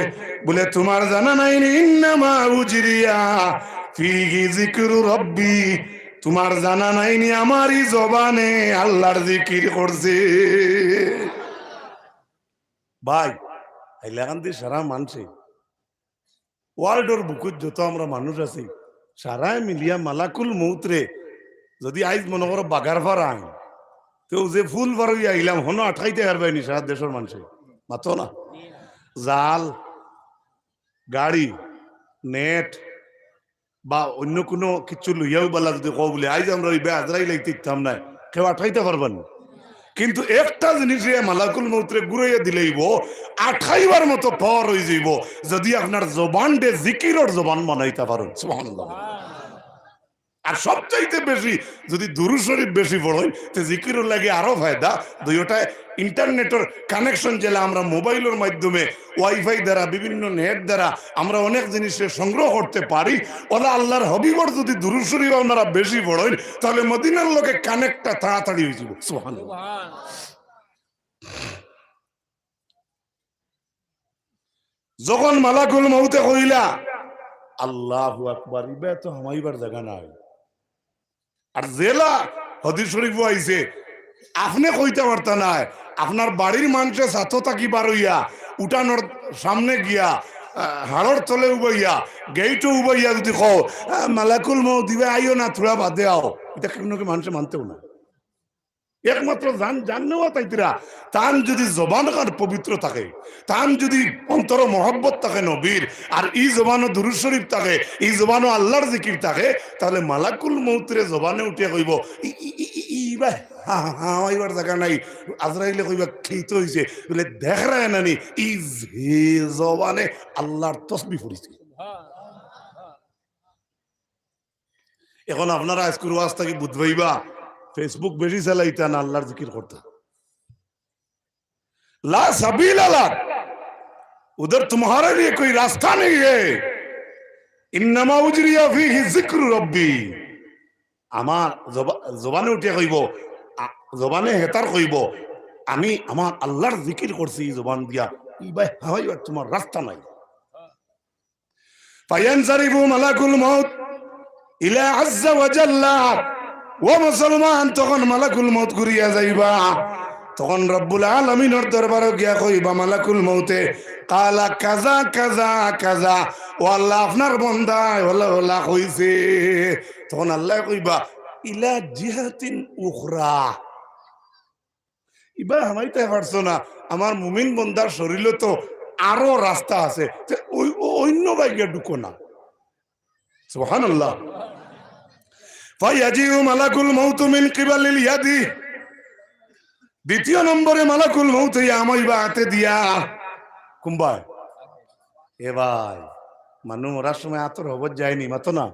বলে তোমার জানা নাই ইন্নামা উজরিয়া ফিহি যিকরু রাব্বি, তোমার জানা নাইনি আমারই জবানে আল্লাহর জিকির করছে। ভাই হাইলাকান্দি সারা মানছে ওয়ার্ল্ডর বুকুত যত আমরা মানুষ আছি সারাই মিলিয়া মালাকুল মউতরে যদি আইজ মনে করো বাগার ফার আইন তো যে ফুল বার হইয়া আইলাম হনো আটকাইতে পারবাইনি সারা দেশের মানুষে মাতো না। জাল গাড়ি নেট বা অন্য কোনো কিছু লইয়াও বলা যদি কও বলে আইজ আমরা ওই বেআজরাই লাইতে ইচ্ছাম নাই, কেউ আটকাইতে পারবেন। কিন্তু একটা জিনিস মালাকুল মউতরে ঘুরাইয়া দিলেইব আঠাইবার মতো পর হয়ে যাইব যদি আপনার জবান দে জিকিরর জবান বানাইতে পারেন। সুবহানাল্লাহ। আর সবচাইতে বেশি যদি দুরূদ শরীফ বেশি পড়েন তো জিকিরের লাগে আরো ফায়দা। দুইটা ইন্টারনেটের কানেকশন যেটা আমরা মোবাইলের মাধ্যমে ওয়াইফাই দ্বারা বিভিন্ন নেট দ্বারা আমরা অনেক জিনিসের সংগ্রহ করতে পারি। ওলা আল্লাহর হবিবর যদি দুরূদ শরীফ আপনারা বেশি পড়েন তাহলে মদিনার লোকে কানেক্টটা তাড়াতাড়ি হয়ে যাব। সুবহানাল্লাহ। যখন মালাকুল মউতে কইলা আল্লাহু আকবার, ইবা তো হামাইবার জায়গা নাই। আর জেলা হাদিস শরীফও আইছে, আপনি কইতে পারতা নাই, আপনার বাড়ির মানুষের সাথে থাকি বার হইয়া উঠানোর সামনে গিয়া হাড়র তলে উবাইয়া গেইটে উবাইয়া যদি কও মালাকুল মউত দিবে আইও না, থোড়া বাদে আও, এটা কোনো মানুষে মানতেও না। একমাত্র জাননেও তাইতিরা তান যদি জবানকার পবিত্র থাকে, তান যদি অন্তর মহব্বত থাকে নবীর, আর এই জবানও দুরূদ শরীফ থাকে, এই জবানও আল্লাহর জিকির থাকে, তাহলে মালাকুল মউতরে জবানে উঠিয়া কইব ইবা হামাইবার জায়গা নাই। আজরাইলে কইবা খেইতে হইছে বলে দেখ রায় নানি ই জবানে আল্লাহর তসবিহ পড়িছে। এখন আপনারা আজকের ওয়াজ থেকে বুঝবাইবা ফেসবুক বেশি চালাইতা না আল্লাহর জিকির করতা। লা সাবিলা লাক, उधर तुम्हारे लिए कोई रास्ता नहीं है, इन्नमा उजरिया फीहि जिक्र रब्बी। আমার জবানে উঠে কইব, জবানে হেতার কইব আমি আমার আল্লাহর জিকির করছি জবান দিয়া, ইবাই হাওয়াইবার তোমার রাস্তা নাই। ফায়ানজারিবু মালাকুল মউত ইলা আজ্জা ওয়া জাল্লা, ও মুসলমান তখন মালাকুল মউত ঘুরিয়া যাইবা, তখন রব্বুল আলামিনের দরবারে গিয়া কইবা মালাকুল মউতে কালা কাজা কাজা কাজা, ও আল্লাহ আপনার বান্দায় ওলা ওলা কইছে। তখন আল্লাহ কইবা ইলা জিহাতিন উখরা, ইবা হামাইতে পারছো না, আমার মুমিন বান্দার শরীরে তো আরো রাস্তা আছে, ওই অন্য বাইকে ঢুকো না। সুবহানাল্লাহ। ফায়াজিউ মালাকুল মউত মিন কিবালিল ইয়াদি, দ্বিতীয় নম্বরে মালাকুল মউত আমাইবা হাতে দিয়া কুম্বায়। এ ভাই মানু মরার সময় আতর হবত যায়নি, মাতো না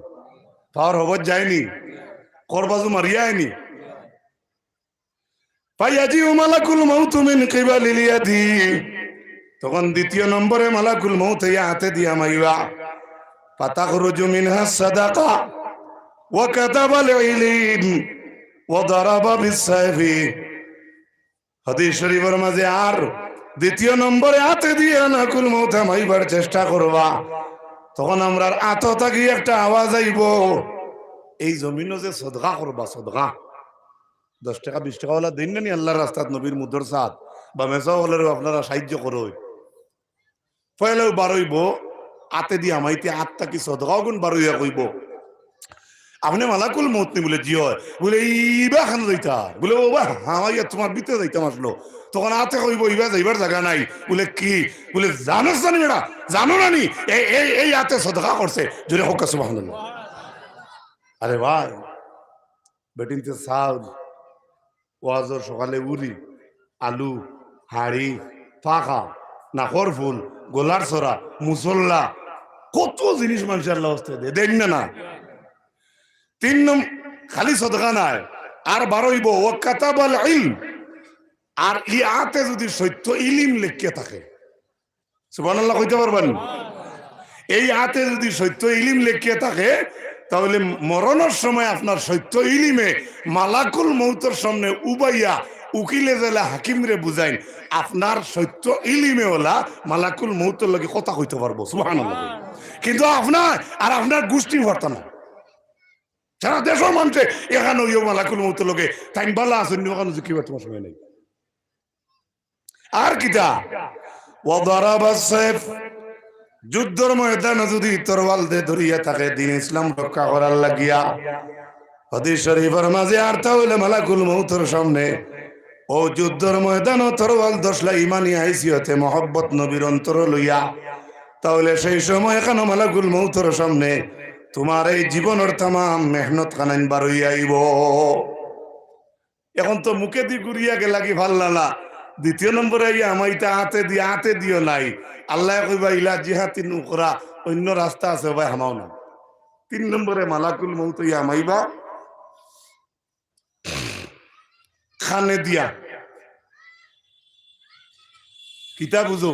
পাওয়ার হবত যায়নি, করবাজু মারিয়ায়নি। ফায়াজিউ মালাকুল মউত মিন কিবালিল ইয়াদি, তখন দ্বিতীয় নম্বরে মালাকুল মউত হাতে দিয়া মাইবা। ফাতাখরুজু মিনহা সাদাকা ওয়া কাতাবাল ইলিম ওয়া দারাবা বিসাইফি। হাদিস শরীফের মাঝে আর দ্বিতীয় নম্বরে হাতে দিয়ে মালাকুল মউত মাইবার চেষ্টা করবা, তখন আমরা আত থাকি একটা আওয়াজ আইব, এই জমিনও যে সদকা করবা, সদকা 10 টাকা 20 টাকা ওলা দিন নি আল্লাহর রাস্তাত নবীর মুদর সাথ বা মেসা হলেও আপনারা সাহায্য করো, পয়লাও বারইব আতে দিয়ে আমাইতে আত্মা কি সদকাও গুণ বারইয়া কইব আপনি মালাকুল মউত নি বলে জি হয় বলে ইবা খান যাইতা বলে ও বা হামাইয়া তোমার ভিতরে যাইতাম আসলো, তখন আতে কইব ইবা যাইবার জায়গা নাই বলে কি বলে জানোস জানি বেটা জানো না নি এই আতে সদকা করছে জোরে হোক সুবহানাল্লাহ। আরে ভাই বেটিনতে চাউল ওয়াজর সকালে উড়ি আলু হাড়ি পাখা নাকর ফুল গোলার সরা মুসল্লা কত জিনিস মানুষের আল্লাহ দেন না। 3 নম্বর খালি সদকা নাই আর বারইব ও কাতাবাল ইলম, আর ই আতে যদি সত্য ইলিম লেখিয়া থাকে, সুবহানাল্লাহ কইতে পারবেন, এই আতে যদি সত্য ইলিম লেখিয়া থাকে তাহলে মরণের সময় আপনার সত্য ইলিমে মালাকুল মউতের সামনে উবাইয়া উকিলে জেলা হাকিমরে বুঝাইন আপনার সত্য ইলিমে ওলা মালাকুল মউতের লগে কথা কইতে পারবো, সুবহানাল্লাহ। কিন্তু আপনার আর আপনার গোষ্ঠী ভর্তা না, সারা দেশের মানুষে এখানে ওই মালাকুল মউতের লগে টাইম বালা আসেন ওখানে কি তোমার সময় নেই। আর কিতা ওয়াদারাবাস সাইফ, যুদ্ধের ময়দানে যদি তরওয়াল দে ধরিয়া থাকে দিন ইসলাম রক্ষা করার লাগিয়া, হাদিস শরীফের মাঝে আর তাহলে মালাকুল মউতের সামনে ও যুদ্ধের ময়দান তরওয়াল দশলা ইমানি হাইসিয়তে মহব্বত নবীর অন্তর লইয়া, তাহলে সেই সময় এখানে মালাকুল মউতের সামনে তোমার এই জীবনের তামাম মেহনত খানাইন বার হইয়া আইব। এখন তো মুখে দি ঘুরিয়া গেলা কি ভাল না, দ্বিতীয় নম্বরে আমাইটা হাতে দিও নাই, আল্লাহ কইবা ইলা জিহাতিন উখরা, অন্য রাস্তা আছে ভাই হামাও না। 3 নম্বরে মালাকুল মউত আমাইবা খানে দিয়া, কিতা বুঝো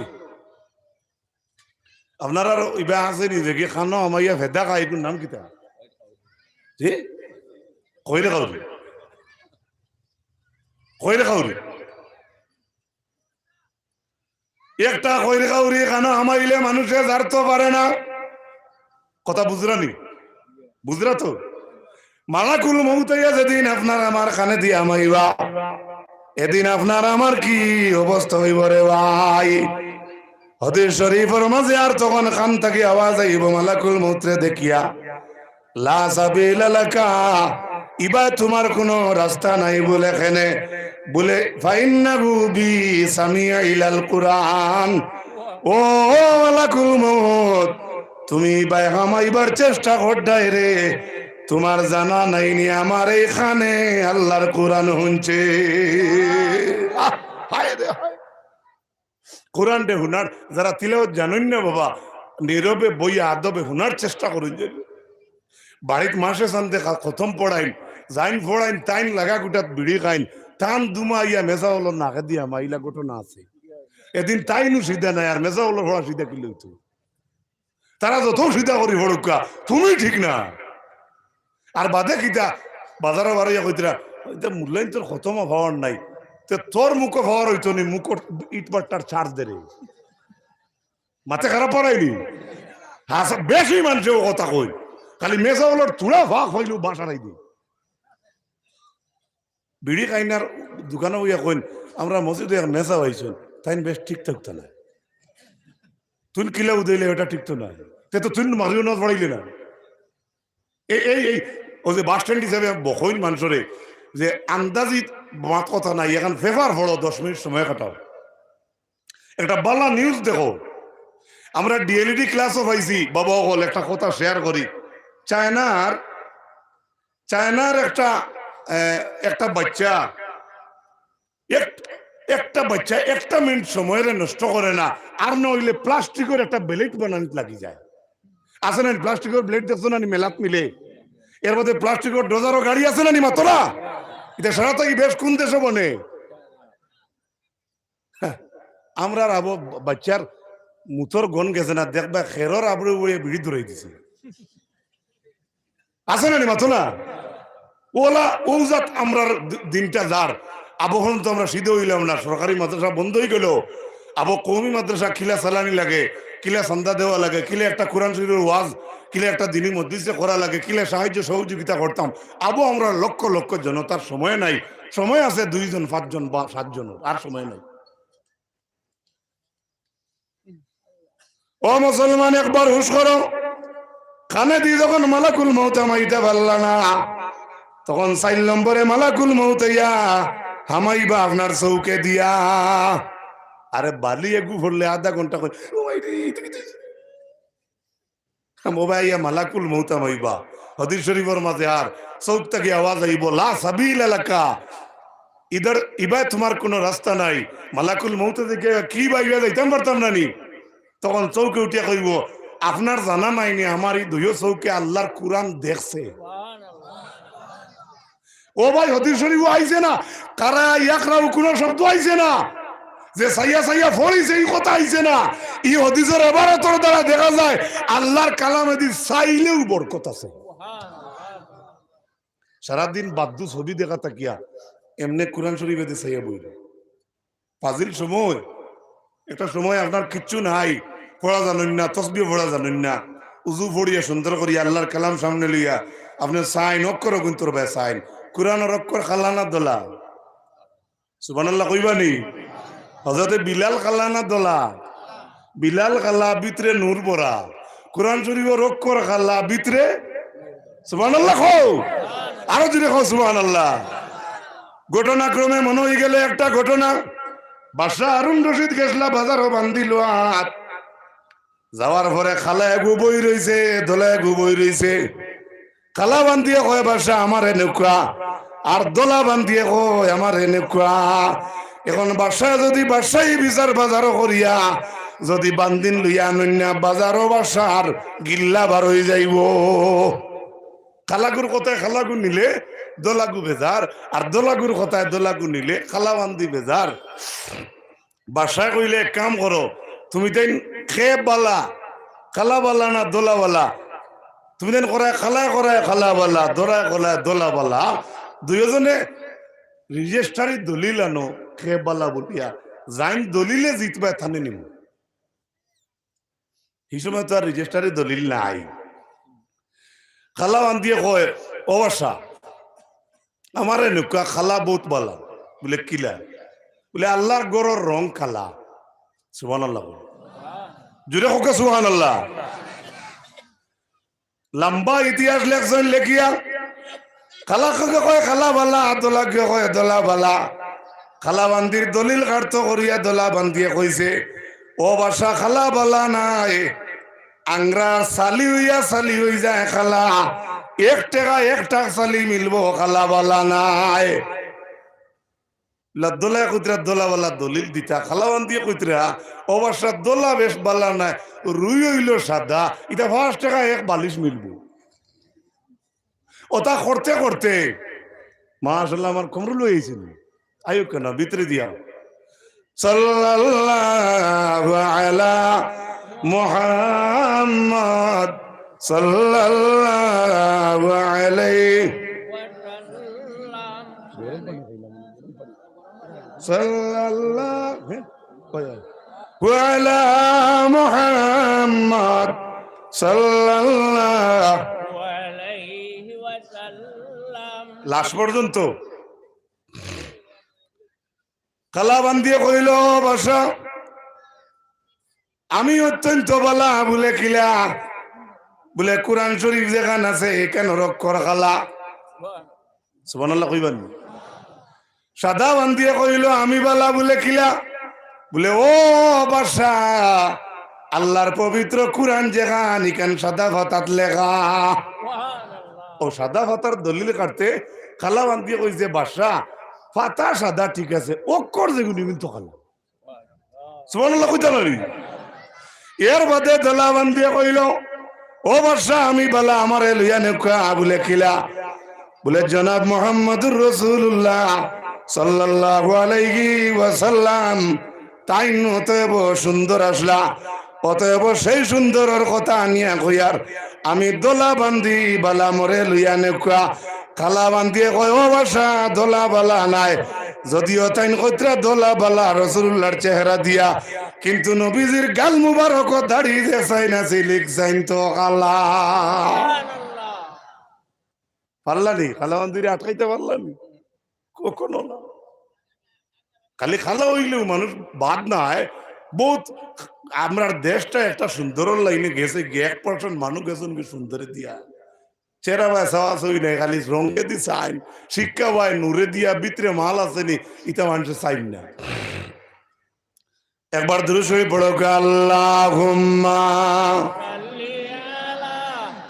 আপনারা ইবা আছে নি দেখি খানো আমাইয়া ভেদা খাই, এটার নাম কিতা জি কইরে খাওরি, কইরে খাওরি একটা কইরে খাওরি খানো আমাইলে মানুষে জারতে পারে না, কথা বুঝরানি? বুঝরা তো? মালাকুল মউত আইয়া যেদিন আপনার আমার কানে দিয়া মাইবা, এদিন আপনার আমার কি অবস্থা হইব রে ভাই? হাদিস শরীফের মাঝে আর তখন কান থেকে আওয়াজ আইব মালাকুল মউতরে দেখিয়া, লা সাবিলা লাকা, ইবা তোমার কোনো রাস্তা নাই বলে এখানে, বলে ফাইন্নাহু বি সামিয়া ইলাল কুরআন। ও মালাকুল মউত, তুমি ভাই হামাইবার চেষ্টা করডাই রে, তোমার জানা নাই নি আমার এইখানে আল্লাহর কোরআন শুনছে। হায় রে হায়, কোরআনটা হুনার যারা তিলাওয়াত জানেন না বাবা, নীরবে বই আদবে হুনার চেষ্টা করুন। যে বাড়িতে মাসে সানতে খতম পড়াইন, যাইন পড়াইন, তাইন লাগা গুটাত বিড়ি খাইন, টান দুমা ইয়া মেজা হলো নাকে দিয়া মাইলা ঘটনা আছে। এদিন তাইনু সিধা নাই, আর মেজা হলো পড়া সিধা কিলো হইতো। তারা যত সিধা করি পড়ুকা, তুমি ঠিক না। আর বাদে কিতা বাজারে বাড়াইয়া কইতরা, মূল্যায়ন তোর খতম হওয়ার নাই, তোর মুখে হওয়ার হইতো নি, মুখ ইট বাট্টার চার্জ দে রে, মাথা খারাপ পড়াইনি। বেশি মানুষ কথা কই, খালি মেজা হলোর তুড়া ভাগ হইল বাসারাই দি বিড়ি খাইনার দোকানে হইয়া কইন আমরা মসজিদে মেজা হয়েছেন, তাই বেশ ঠিক থাকতো না। তুই কিলা উদইলে ওটা ঠিক তো না, তো তুই মারিও না পড়াইলে না। এই এই এই ও যে বাস স্ট্যান্ড হিসাবে বকইন মানুষরে যে আন্দাজি মাত কথা নাই, এখন ফেভার পড়ো, 10 মিনিট সময় কাটাও, একটা বালা নিউজ দেখো। আমরা ডিএলইডি ক্লাসও পাইছি বাবা, হল একটা কথা শেয়ার করি। চায়নার একটা বাচ্চা, একটা বাচ্চা 1 মিনিট সময়ের নষ্ট করে না, আর নইলে প্লাস্টিকের একটা ব্লেড বানানিতে লাগি যায়। আছে না প্লাস্টিকের ব্লেড, দেখছো না মেলাত মিলে, এর মধ্যে প্লাস্টিকের ডোজারও গাড়ি আছে না মাতলা, এটা সারা থাকি বেশ কোন দেশে বনে। আমরা আবো বাচ্চার মুথর গন গেছে না, দেখবা খেরর আবরে উড়ে বিড়ি ধরাই দিছে, আছে না মাতলা। ওলা ওজাত আমরা দিনটা যার আবহন তো আমরা সিধে হইলাম না, সরকারি মাদ্রাসা বন্ধ হয়ে গেল, আবো কওমি মাদ্রাসা কিলা সালানি লাগে, কিলা সন্ধ্যা দেওয়া লাগে, কিলা একটা কোরআন শরীফের ওয়াজ, কিলা একটা দিনী মজলিসে করা লাগে, কিলা সাহায্য সহযোগিতা করতাম। আবো আমরা লক্ষ লক্ষ জনতার সময় নাই, সময় আছে 2 জন 5 জন বা 7 জন, আর সময় নাই। ও মুসলমান, একবার হুশ করো, কানে দিয়ে যখন মালাকুল মউত মাইতে পারলা না, তখন 4 নম্বরে মালাকুল মউত ইয়া হামাইবা আপনার চৌকে দিয়া। আরে বালি এগু ভরলে আধা ঘন্টা কই মোবাইল ইয়া মালাকুল মউত মাইবা। হাদিস শরীফের মাঝে আর চৌক থেকে আওয়াজ আইব, লা সাবিলা লাকা, ইধার ইবাই তোমার কোনো রাস্তা নাই। মালাকুল মউত থেকে কি বাইবা যাইতাম পারতাম না নি, তখন চৌকে উঠিয়া কইব, আপনার জানা নাইনি আমার এই 2 চৌকে আল্লাহর কোরআন দেখছে। ও ভাই, হাদিস শরীফ আইছে না, কারা ইয়াকরাউ কোন শব্দ আইছে না, যে সাইয়া সাইয়া ফড়িছে এই কথা আইছে না। এই হাদিসের ইবারতের দ্বারা দেখা যায় আল্লাহর কালামে দি চাইলেও বরকত আছে। সারাদিন বাদ্দু ছবি দেখা তাকিয়া এমনি কোরআন শরীফে দি চাইয়া বইল ফাজিল সময়। একটা সময় আপনার কিচ্ছু নাই, পড়া জানেন না, তসবিহ পড়া জানেন না, উজু পড়িয়া সুন্দর করিয়া আল্লাহর কালাম সামনে লইয়া আপনি সাইন অক্ষর কিন্তু সাইন কোরআনের অক্ষর খাল্লানা দোলা, সুবহানাল্লাহ কইবানি। হযরতে বিলাল খাল্লানা দোলা, বিলাল খাল্লা ভিতরে নূর পড়া, কোরআন শরীফের অক্ষর খাল্লা ভিতরে, সুবহানাল্লাহ কও, আরো জোরে কও সুবহানাল্লাহ। ঘটনাক্রমে মনে হয়ে গেলে একটা ঘটনা, বাদশাহ হারুন রশিদ গেছলা বাজারও বান্ধিল হাত, যাওয়ার পরে খালায় গুবই রইছে, দোলায় গুবই রইছে। খালা বান্ধিয়ে কয় বাদশাহ আমার এনেকুয়া, আর দোলা বান্ধিয়ে কয় আমার এনেকুয়া। এখন বাদশাহ যদি বাদশাহী বিচার বাজারও করিয়া যদি বান্দিন লইয়া আনন্যা বাজারও বাদশার গিল্লা বার হয়ে যাইব। খালাগুর কথায় খালাগু নিলে দোলাগু বেজার, আর দোলাগুর কথায় দোলাগু নিলে খালা বান্ধি বেজার। বাসায় কইলে এক কাম করো, তুমি তাই খেয়ে বালা খালা বালা না দোলা বালা, তুমি দেন করায় খালা বালা, দোলায় কলায় দোলা বালা, 2 জনে রেজিস্ট্রারি দলিল আনো খেয়ে বালা বলিয়া, যাইন দলিলে জিতবায় থানে নিব। এই সময় তো আর রেজিস্ট্রারি দলিল নাই, খালা বান্ধিয়ে কয় ও বাসা আমার এনেকা খালা বহুত বালা বলে কিলা বলে আল্লাহর গড়ের রং খালা সুবহানাল্লাহ জুড়ে হোক সুবহানাল্লাহ লম্বা ইতিহাস লেখছেন লেখিয়া খালা কাকে কয় খালা বালা দোলা কে কয় দোলা বালা খালা বান্দির দলিল কার্ত করিয়া দোলা বান্ধিয়ে কইছে ও বাসা খালা বালা নাই আংরা সালি হই যায় খালা 1 টাকা 1 টাকা সালি মিলবো খালা বালা নাই দোলা কইতরা দোলা বালা দলিল দিতা খালা বান্ধিয়ে কইতরা ও বাসা দোলা বেশ বালা নাই রুই হইল সাদা এটা 5 টাকা 1 বালিশ মিলবো ওটা করতে করতে মাশাআল্লাহ আমার কমরুল হয়েছিল আয়ু কেন ভিতরে দিয়া সাল্লাল্লাহু আলা মুহাম্মদ সাল্লাল্লাহু আলাইহি সাল্লাল্লাহু আলা মুহাম্মদ সাল্লাল্লাহু আলাইহি ওয়াসাল্লাম লাশ পর্যন্ত খালা বান্ধিয়ে কইল বাসা আমি অত্যন্ত বালা বলে কিলা বলে কোরআন শরীফ যেখান আছে কেন রক্ষর খালা সুবহানাল্লাহ কইবেন সাদা বান্ধিয়ে কইল আমি বালা বলে কিলা বলে ও বাসা আল্লাহর পবিত্র কোরআন যেখান ইখান সাদা ফাতাত লেখা ও সাদা ফাতার দলিল কাটতে খালা বান্ধিয়ে কইছে বাসা ফাতা সাদা ঠিক আছে অক্ষর যেগুলি কিন্তু খালা সুবহানাল্লাহ কইতা পারি এর বাদে দলা বান্ধিয়ে কইল ও বাদশা আমি বালা আমারে লইয়া নেকা বলে কিলা বলে জনাব মুহাম্মদুর রাসূলুল্লাহ সাল্লাল্লাহু আলাইহি ওয়াসাল্লাম তাই অতএব সুন্দর আসলা অতএব সেই সুন্দরের কথা আনিয়া কইয়ার আমি দোলা বান্ধি বালা মরে লইয়া নেকা খালা বান্ধিয়ে কয় ও বাসা দোলা বালা নাই যদিও তাই কইত্রা দোলা বালা রাসূলুল্লাহর চেহারা দিয়া কিন্তু নবীজির গাল মুবারক দাড়ি যে চাই না লিখ চাইন তো খালা পারলানি খালা বান্ধিরে আটকাইতে পারলানি কখনো না খালি খালা হইলেও মানুষ বাদ নাই বহুত আমরা দেশটা একটা সুন্দর লাইনে গেছে 1% মানুষ গেছেন কি সুন্দরে দিয়া চেরা ভাই সাওয়া সই নাই খালি রঙে দি চাইন শিক্ষা ভাই নূরে দিয়া ভিতরে মাল আসেনি ইটা মানুষের চাইন না একবার দুরূদ শরীফ পড়ো আল্লাহুম্মা সাল্লি আলা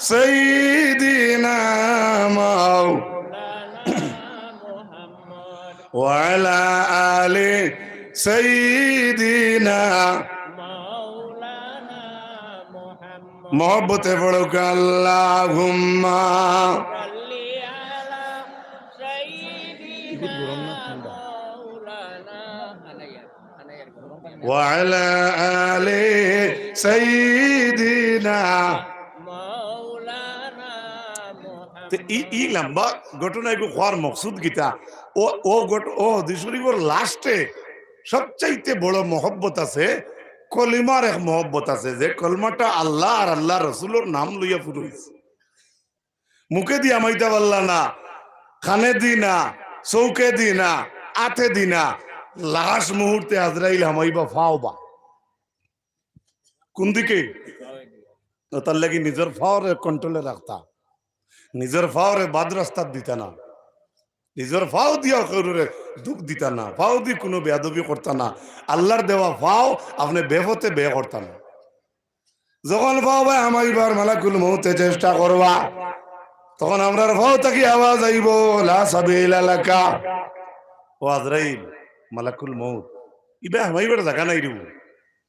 সাইয়্যিদিনা মুহাম্মদ ওয়া আলা আলি সাইয়্যিদিনা মাওলানা মুহাম্মদ মোহব্বতে পড়ো আল্লাহুম্মা সাল্লি আলা সাইয়্যিদিনা মাওলানা ওয়া আলা আলি সাইয়্যিদিনা মাওলানা মুহাম্মদ ই লম্বা ঘটনা কো খার মকসুদ গীতা ও হাদিস শরীফের লাস্টে সবচাইতে বড় মহব্বত আছে কলিমার এক মহব্বত আছে যে কলমাটা আল্লাহ আর আল্লাহ রসুলের নাম লইয়া ফুরইছে মুখে দিয়া মাইতা পারলা না খানে দি না চৌকে দি না আথে দি না লাশ মুহূর্তে আজরাইল হামাইবা ফাওবা কোন দিকে তার লাগি নিজের ফাওরে কন্ট্রোলে রাখতা নিজের ফাওরে বাদ রাস্তা দিতা না নিজের ফাও দিয়া দুঃখ দিতা না ফাও দি কোনো বেয়াদবি করতা না আল্লাহর দেওয়া ফাও আপনি বেহতে বে করতা না যখন ফাও ভাই আমাইবার মালাকুল মউতে চেষ্টা করবা তখন আমরার ফাও থাকি আওয়াজ আইব লা সাবিলা লাকা ও আজরাইল মালাকুল মউত ইবা আমাইবার জায়গা নাই রিব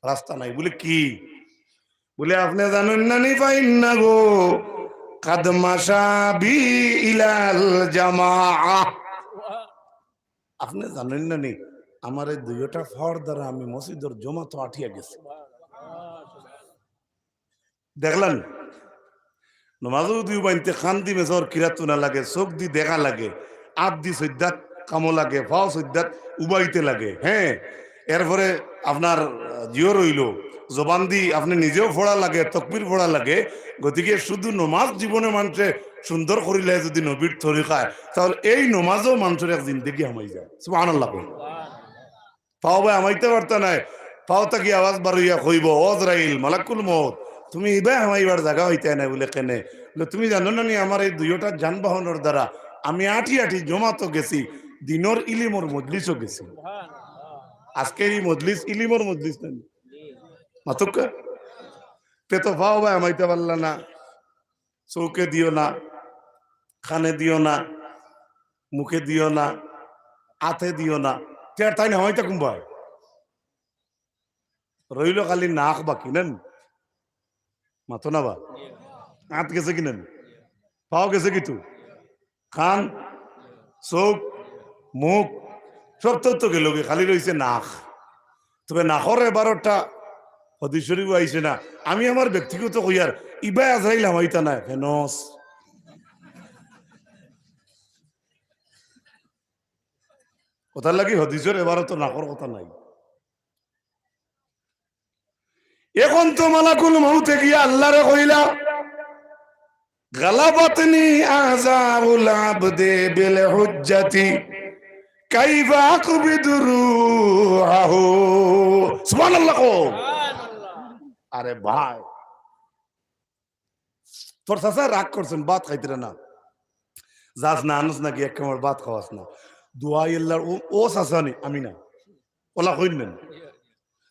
রাস্তা নাই বলে কি বলে আপনি জানেন না নি ফাইন্না গো কাদ মাশাবি ইলাল জামাআ আপনি জানেন না নি আমার এই দুইটা ফর দ্বারা আমি মসজিদের জমাত আঠিয়া গেছি দেখলেন নমাজও দিও বাইনতে খান দি মেজর কিরাত না লাগে চোখ দি দেখা লাগে আপ দি সদ্দাত কামো লাগে ফাও সদ্দাত উবাইতে লাগে হ্যাঁ এরপরে আপনার জিও রইল জবান দি আপনি নিজেও পড়া লাগে, তকবির পড়া লাগে। গতিকে শুধু নমাজ জীবনে মানুষে সুন্দর করিলে যদি নবীর তরিকায়, তাহলে এই নমাজও মানুষের এক জিন্দগি হামাই যায়। সুবহানাল্লাহ। পাও ভাই আমাইতে পারতা নাই, পাও তাকি আওয়াজ বারইয়া কইব অজরাইল মালাকুল মউত তুমি ইবা হামাইবার জায়গা হইতে নাই বলে কেনে? তুমি জানো না নি আমার এই দুইটা যানবাহনের দ্বারা আমি আঠি আঠি জমাতো গেছি, দিনর ইলিমর মজলিসও গেছি। আজকের এই মজলিস ইলিমর মজলিস না মাতুকা তে তো পাও ভাই আমাইতে পারলা না। চৌকে দিও না, কানে দিও না, মুখে দিও না, হাতে দিও না, তাই না হয়তো কুম্বাই রইল খালি নাক বাকি নেন মাথো না বা হাত গেছে কি নেন, পাও গেছে কিন্তু কান চোখ মুখ সব তো গেল, খালি রয়েছে নাক। তবে নাকর এবারটা হদিশরীফ আইছে না। আমি আমার ব্যক্তিগত কইয়ার ইবা আজরাইলাম হইতা না ফেনস কথা লাগি হদিসের এবারও তো নাকর কথা নাই। এখন তো মালাকুল মউতে গিয়া আল্লাহরে কইলা গালাবাতনি আযাবুল আবদে বিল হুজ্জাতি কাইফা আকবিদু রূহাহু। সুবহানাল্লাহ। আরে ভাই তোর চাচা রাগ করছেন, ভাত খাইতে না যাস না, আনস নাকি এক কামড় ভাত খাওয়াস না, দোয়া আল্লাহর ও চাচা নি আমি না ওলা কইন না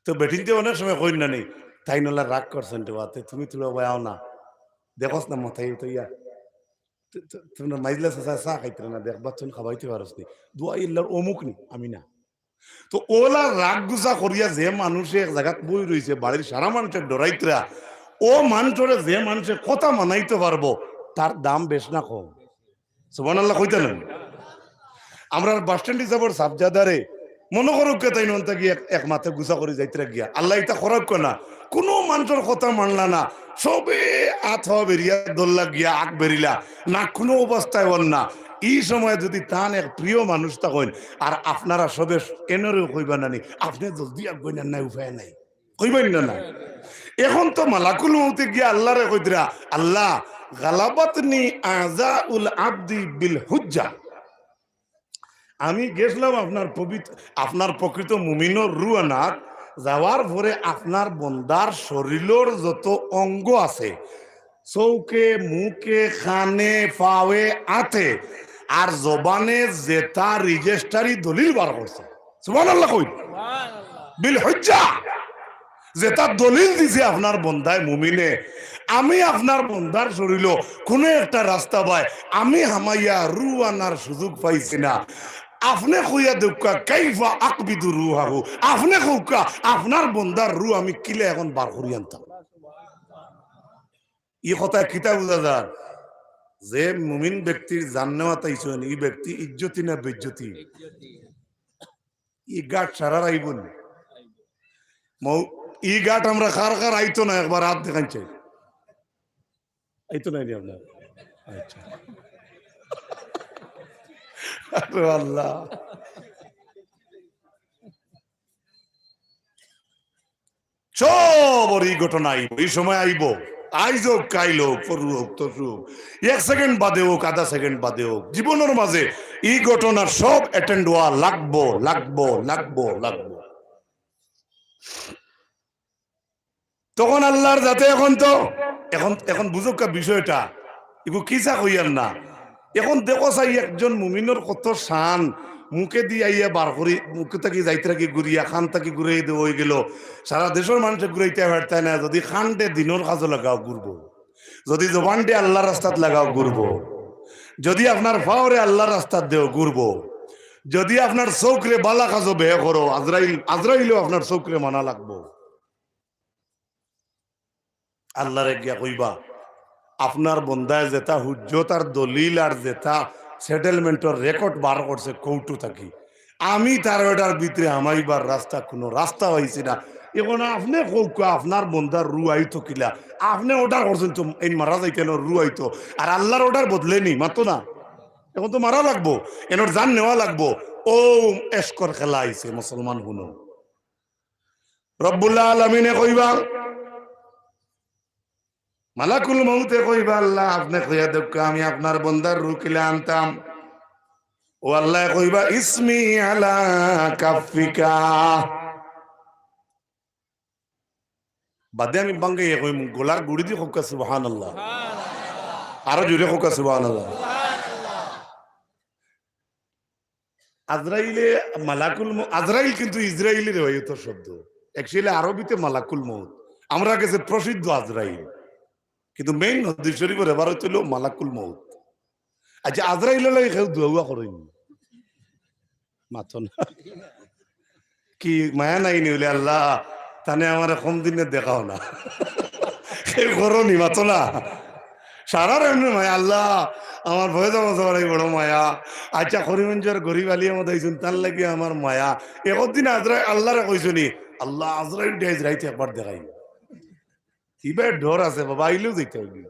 তো বেটিনতে অনেক সময় কইন না নেই তাই নলা রাগ করছেন বাতে তুমি তুলো বাও না দেখোস না মাথায় তো ইয়া তুমি মাইজলা চাচা চা খাইতে না দেখবা তুমি খাবাইতে পারস নি, দোয়া আল্লাহর অমুক নি আমি না। তো ওলা রাগ গুছা করিয়া যে মানুষে এক জায়গাত বই রয়েছে বাড়ির সারা মানুষের ডরাইতরা, ও মানুষরে যে মানুষের কথা মানাইতে পারবো তার দাম বেশ না কম। সুবহানাল্লাহ কইতেন। আমরা বাস স্ট্যান্ড হিসাবে সাবজাদারে মনে করুক তাই নন্তা গিয়ে এক মাথা গুছা করে যাইতে গিয়া আল্লাহ এটা খরক না, কোনো মানুষের কথা মানলা না, সবে আত বেরিয়া দোল্লা গিয়া আগ বেরিলা না, কোনো অবস্থায় বল না। এই সময় যদি তান এক প্রিয় মানুষ থাকেন আর আপনারা সবে কেনরেও কইবা না নি, আপনি জলদি আগ বইনার নাই, উপায় নাই, কইবেন না না। এখন তো মালাকুল মউতে গিয়া আল্লাহরে কইতরা আল্লাহ গালাবাতনি আযাউল আবদি বিল হুজ্জা, আমি গেছিলাম আপনার পবিত্র আপনার প্রকৃত মুমিনের রুয়ানাত যাওয়ার পরে আপনার বন্দার শরীরের যত অঙ্গ আছে চৌকে মুখে খানে পাওয়ে আতে আর জবানে যেটা রেজিস্ট্রারি দলিল বার করছে সুবহানাল্লাহ কই বিল হুজ্জা, যেটা দলিল দিছে আপনার বন্দায় মুমিনে, আমি আপনার বন্দার শরীর কোনো একটা রাস্তা পাই আমি হামাইয়া রু আনার সুযোগ পাইছি না, আপনি কইয়া দেখা কাইফা আকবিদু রুহাহু, আপনি কৌকা আপনার বন্দার রু আমি কিলে এখন বার করি আনতাম। এই কথা কিতা বুঝা যার যে মুমিন ব্যক্তির জান নেওয়া তাইছেন এই ব্যক্তি ইজ্জতি না বেজ্জতি, ই গাট সারা রাইবন ই গাট আমরা কার কার আইতো না একবার হাত দেখান চাই আইতো নাই আপনার। আচ্ছা আল্লাহ সব এই ঘটনা আইব, এই সময় আইব, আইজ হোক কাইল হোক পরু হোক তসু হোক, এক সেকেন্ড বাদে হোক আধা সেকেন্ড বাদে হোক, জীবনের মাঝে এই ঘটনার সব অ্যাটেন্ড হওয়া লাগবো লাগবো লাগবো লাগবো। তখন আল্লাহর যাতে এখন তো এখন এখন বুঝুক বিষয়টা এগু কিসা কইয়ার না। এখন দেখো চাই একজন মুমিনের কত শান, মুখে দিয়ে আইয়া বার করি মুখে থাকি যাইতে থাকি ঘুরিয়া খান থাকি ঘুরে হয়ে গেল, সারা দেশের মানুষের ঘুরাইতে পারতায় না। যদি খানটে দিনের কাজও লাগাও ঘুরবো, যদি জবানটে আল্লাহ রাস্তাত লাগাও ঘুরবো, যদি আপনার ফাওরে আল্লাহ রাস্তাত দেও ঘুরবো, যদি আপনার চৌকরে বালা কাজও বেহ করো আজরাইলেও আপনার চৌকরে মানা লাগবো। আল্লাহরে গিয়া কইবা আপনার বন্দায় যেটা হুজ্জত আর দলিল আর যেটা সেটেলমেন্টের রেকর্ড বার করছে কৌটু থাকি, আমি তার ওটার ভিতরে আমাইবার রাস্তা কোনো রাস্তা হয়েছি না। এখন আপনি কৌকা আপনার বন্দার রু আইতো কিলা, আপনি অর্ডার করছেন তো এই মারা যাই কেন রু আইতো, আর আল্লাহর অর্ডার বদলেনি মাতো না, এখন তো মারা লাগবো, এনর জান নেওয়া লাগবো। ও এসকর খেলা আইছে মুসলমান হুনো, রব্বুল আলামিনে কইবা, মালাকুল মউতে কইবা আল্লাহ আপনি কইয়া দেখ আমি আপনার বন্দার রূহ কিলা আনতাম। ও আল্লাহ কইবা ইসমি আলা কাফিকা। বাদে আমি বাঙ্গে কইম গোলার গুড়ি দি হোক সুবহানাল্লাহ, আরো জোরে হোক সুবহানাল্লাহ। আজরাইলে আজরাইল কিন্তু ইসরায়েলের হয়তো শব্দ, অ্যাকচুয়ালি আরবিতে মালাকুল মউত, আমরা কাছে প্রসিদ্ধ আজরাইল, কিন্তু মেইন হাদিস শরীফের এবার হইল মালাকুল মউত। আচ্ছা আজরাইল লাগে কেউ দোয়া করেন মাথন কি মায়া নাই নিলে আল্লাহ তানে আমার কম দিনে দেখাও না কেউ করো নি মাথো না সারার এমনি মায়া আল্লাহ আমার ভয় যাবো সবার বড় মায়া। আচ্ছা করিমঞ্জের গরিব আলিয়া মতো আইসুন তার লাগে আমার মায়া। একদিন আজরাই আল্লাহরে কইসনি আল্লাহ আজরাইল ডাইজ রাইতে একবার দেখাই কিবা ডর আছে বাবা আইলেও যেতে হইবি।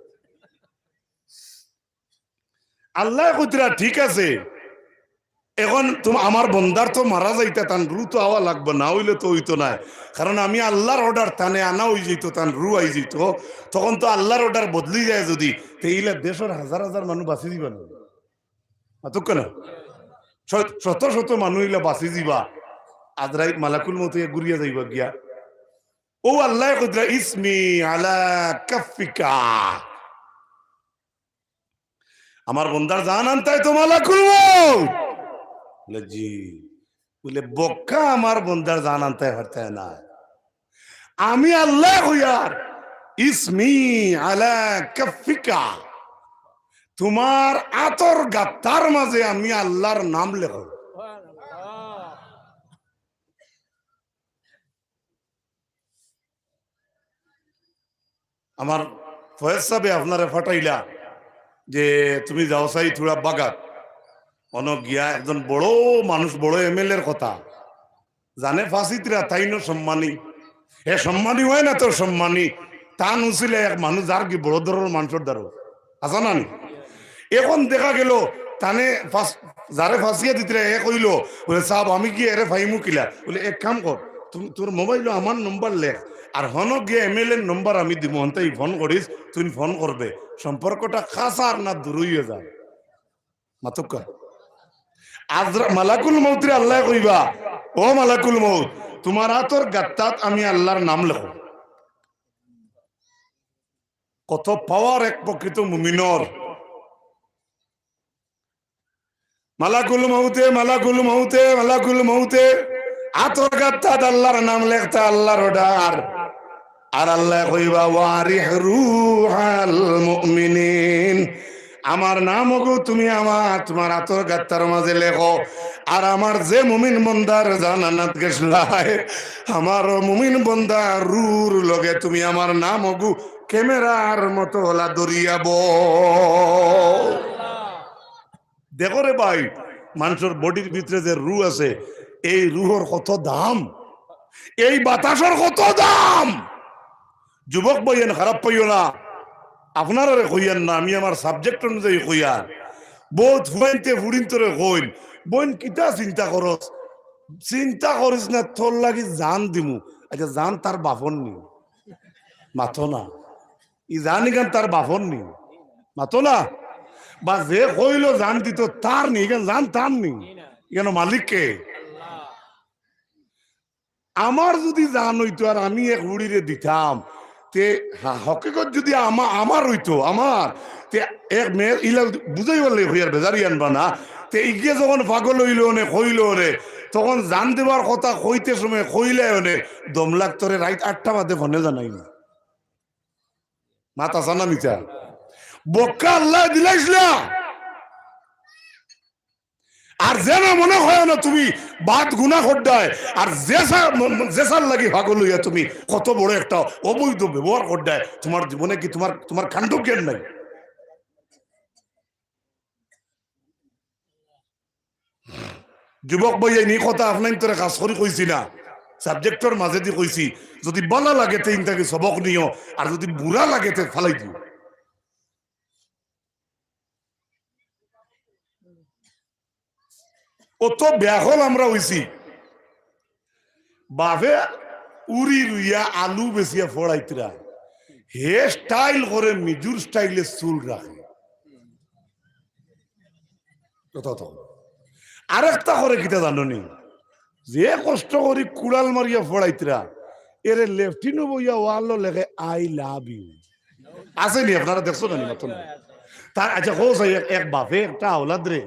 আল্লাহ কইতরা ঠিক আছে এখন তুমি আমার বন্দার তো মারা যাইতে তান রু তো আওয়া লাগবে না হইলে তো হইতো না, কারণ আমি আল্লাহর অর্ডার তানে আনা হয়ে যেত তান রু আই যেত, তখন তো আল্লাহর অর্ডার বদলি যায় যদি তেইলে দেশের হাজার হাজার মানুষ বাঁচি দিবা না কেন শত শত মানুষ ইলা বাঁচি দিবা আজরাই মালাকুল মতো ঘুরিয়া যাইবা গিয়া। ও আল্লাহ কইতরা ইসমি আলা কাফিকা, আমার বন্দার জান আনতাই তো মালাকুল মউত। জি বলে বক্কা আমার বন্দার জান আনতে পারতে না, আমি আল্লাহ হইয়ার ইসমি আলা কাফিকা, তোমার আতর গাত্তার মাঝে আমি আল্লাহর নাম লেখো। আমার ফয়েজ সাহেব আপনারা ফাটাইলা যে তুমি যাও চাই থোড়া বাগাত অনেক গিয়া একজন বড় মানুষ বড় এমএলএর কথা জানে ফাঁসিতরা তাই ন সম্মানী, এ সম্মানী হয় না তো সম্মানী তা নুছিলে এক মানুষ যার কি বড় ধরনের মানুষের দ্বারা আসা না নি। এখন দেখা গেল তানে যারে ফাঁসিয়া দিতে এ কইল বলে সাহেব আমি কি এরে ফাইমু কিলা, বলে এক কাম কর তুমি তোর মোবাইল আমার নম্বর লেখ আর হনক গিয়ে এমএলএর নম্বর আমি দিব তাই ফোন করিস তুই ফোন করবে, সম্পর্কটা খাসা আর না দূর হইয়া যায় মাতকা। আজরা মালাকুল মউত আল্লাহ কইবা ও মালাকুল মউত তোমার হাতর গাত্তাত আমি আল্লাহর নাম লেখো। কত পাওয়ার এক প্রকৃত মুমিনর। মালাকুল মউতে মালাকুল মউতে মালাকুল মউতে হাতর গাত্তাত আল্লাহর নাম লেখতা আল্লাহর অর্ডার। আর আল্লাহ কইবা ওয়ারিহ রূহাল মুমিনিন, আমার নাম গো তুমি আমার তোমার আতর গাত্তার মাঝে লেখো। আর আমার যে মুমিন বন্দার জানানাত গেছলাই আমার মুমিন বন্দা রুর লগে তুমি আমার নাম গো ক্যামেরার মতো হলা দরিয়াব। দেখো রে ভাই মানুষের বডির ভিতরে যে রু আছে এই রুহর কত দাম, এই বাতাসের কত দাম। যুবক বইয়েন খারাপ পাইও না, আপনারা কইয়ান না, আমি আমার সাবজেক্ট অনুযায়ী কইয়ার বহুত হুয়াইতে হুড়িন তোরে কইন বোন কিতা চিন্তা করস, চিন্তা করিস না তোর লাগি জান দিমু। আচ্ছা জান তার বাপন নি মাথো না, ই জানি গান তার বাপন নি মাথো না, বা যে কইলো জান দিত তার নি কেন জান তার নি কেন মালিককে। আমার যদি জান হইতো আর আমি এক হুড়িরে দিতাম তে হকিকত যদি আমার হইতো আমার তে এক মেয়ের ইলা বুঝাই বললে হইয়ার বেজারি আনবা না তে ইগিয়ে যখন পাগল হইল নে কইল রে তখন জান দেবার কথা কইতে সময় কইলে নে দম লাগতরে রাইত 8টা বাদে ফোনে জানাই না মাতা জানা নিতা বক্কা আল্লাহ দিলাইস না। আর যেন মনে হয় না তুমি বাদ গুনা করডায় আর জেসার লাগি পাগল হইয়া তুমি কত বড় একটা অবৈধ ব্যবহার করডায়, তোমার জীবনে কি তোমার কাণ্ড জ্ঞান নাই। যুবক ভাই এই কথা আপনার তোরা কাজ করে কইছি না, সাবজেক্টর মাঝে দিয়ে কইছি যদি বলা লাগে তে ইনটাকে সবক নিও আর যদি বুড়া লাগে তে ফালাই দিও। অত ব্যাহল আমরা হইছি বাপে উড়ি রুইয়া আলু বেচিয়া ফড়াইতরা হে স্টাইল করে মিজুর স্টাইলে চুল রাখে আরেকটা করে কিতা জাননি যে কষ্ট করি কুড়াল মারিয়া ফড়াইতরা এরে লেফটিনো বইয়া ওয়ালো লেখে আই লাভ ইউ আসেনি আপনারা দেখছো না মতন তার আচ্ছা হোস এক বাপে একটা আওলাদ রে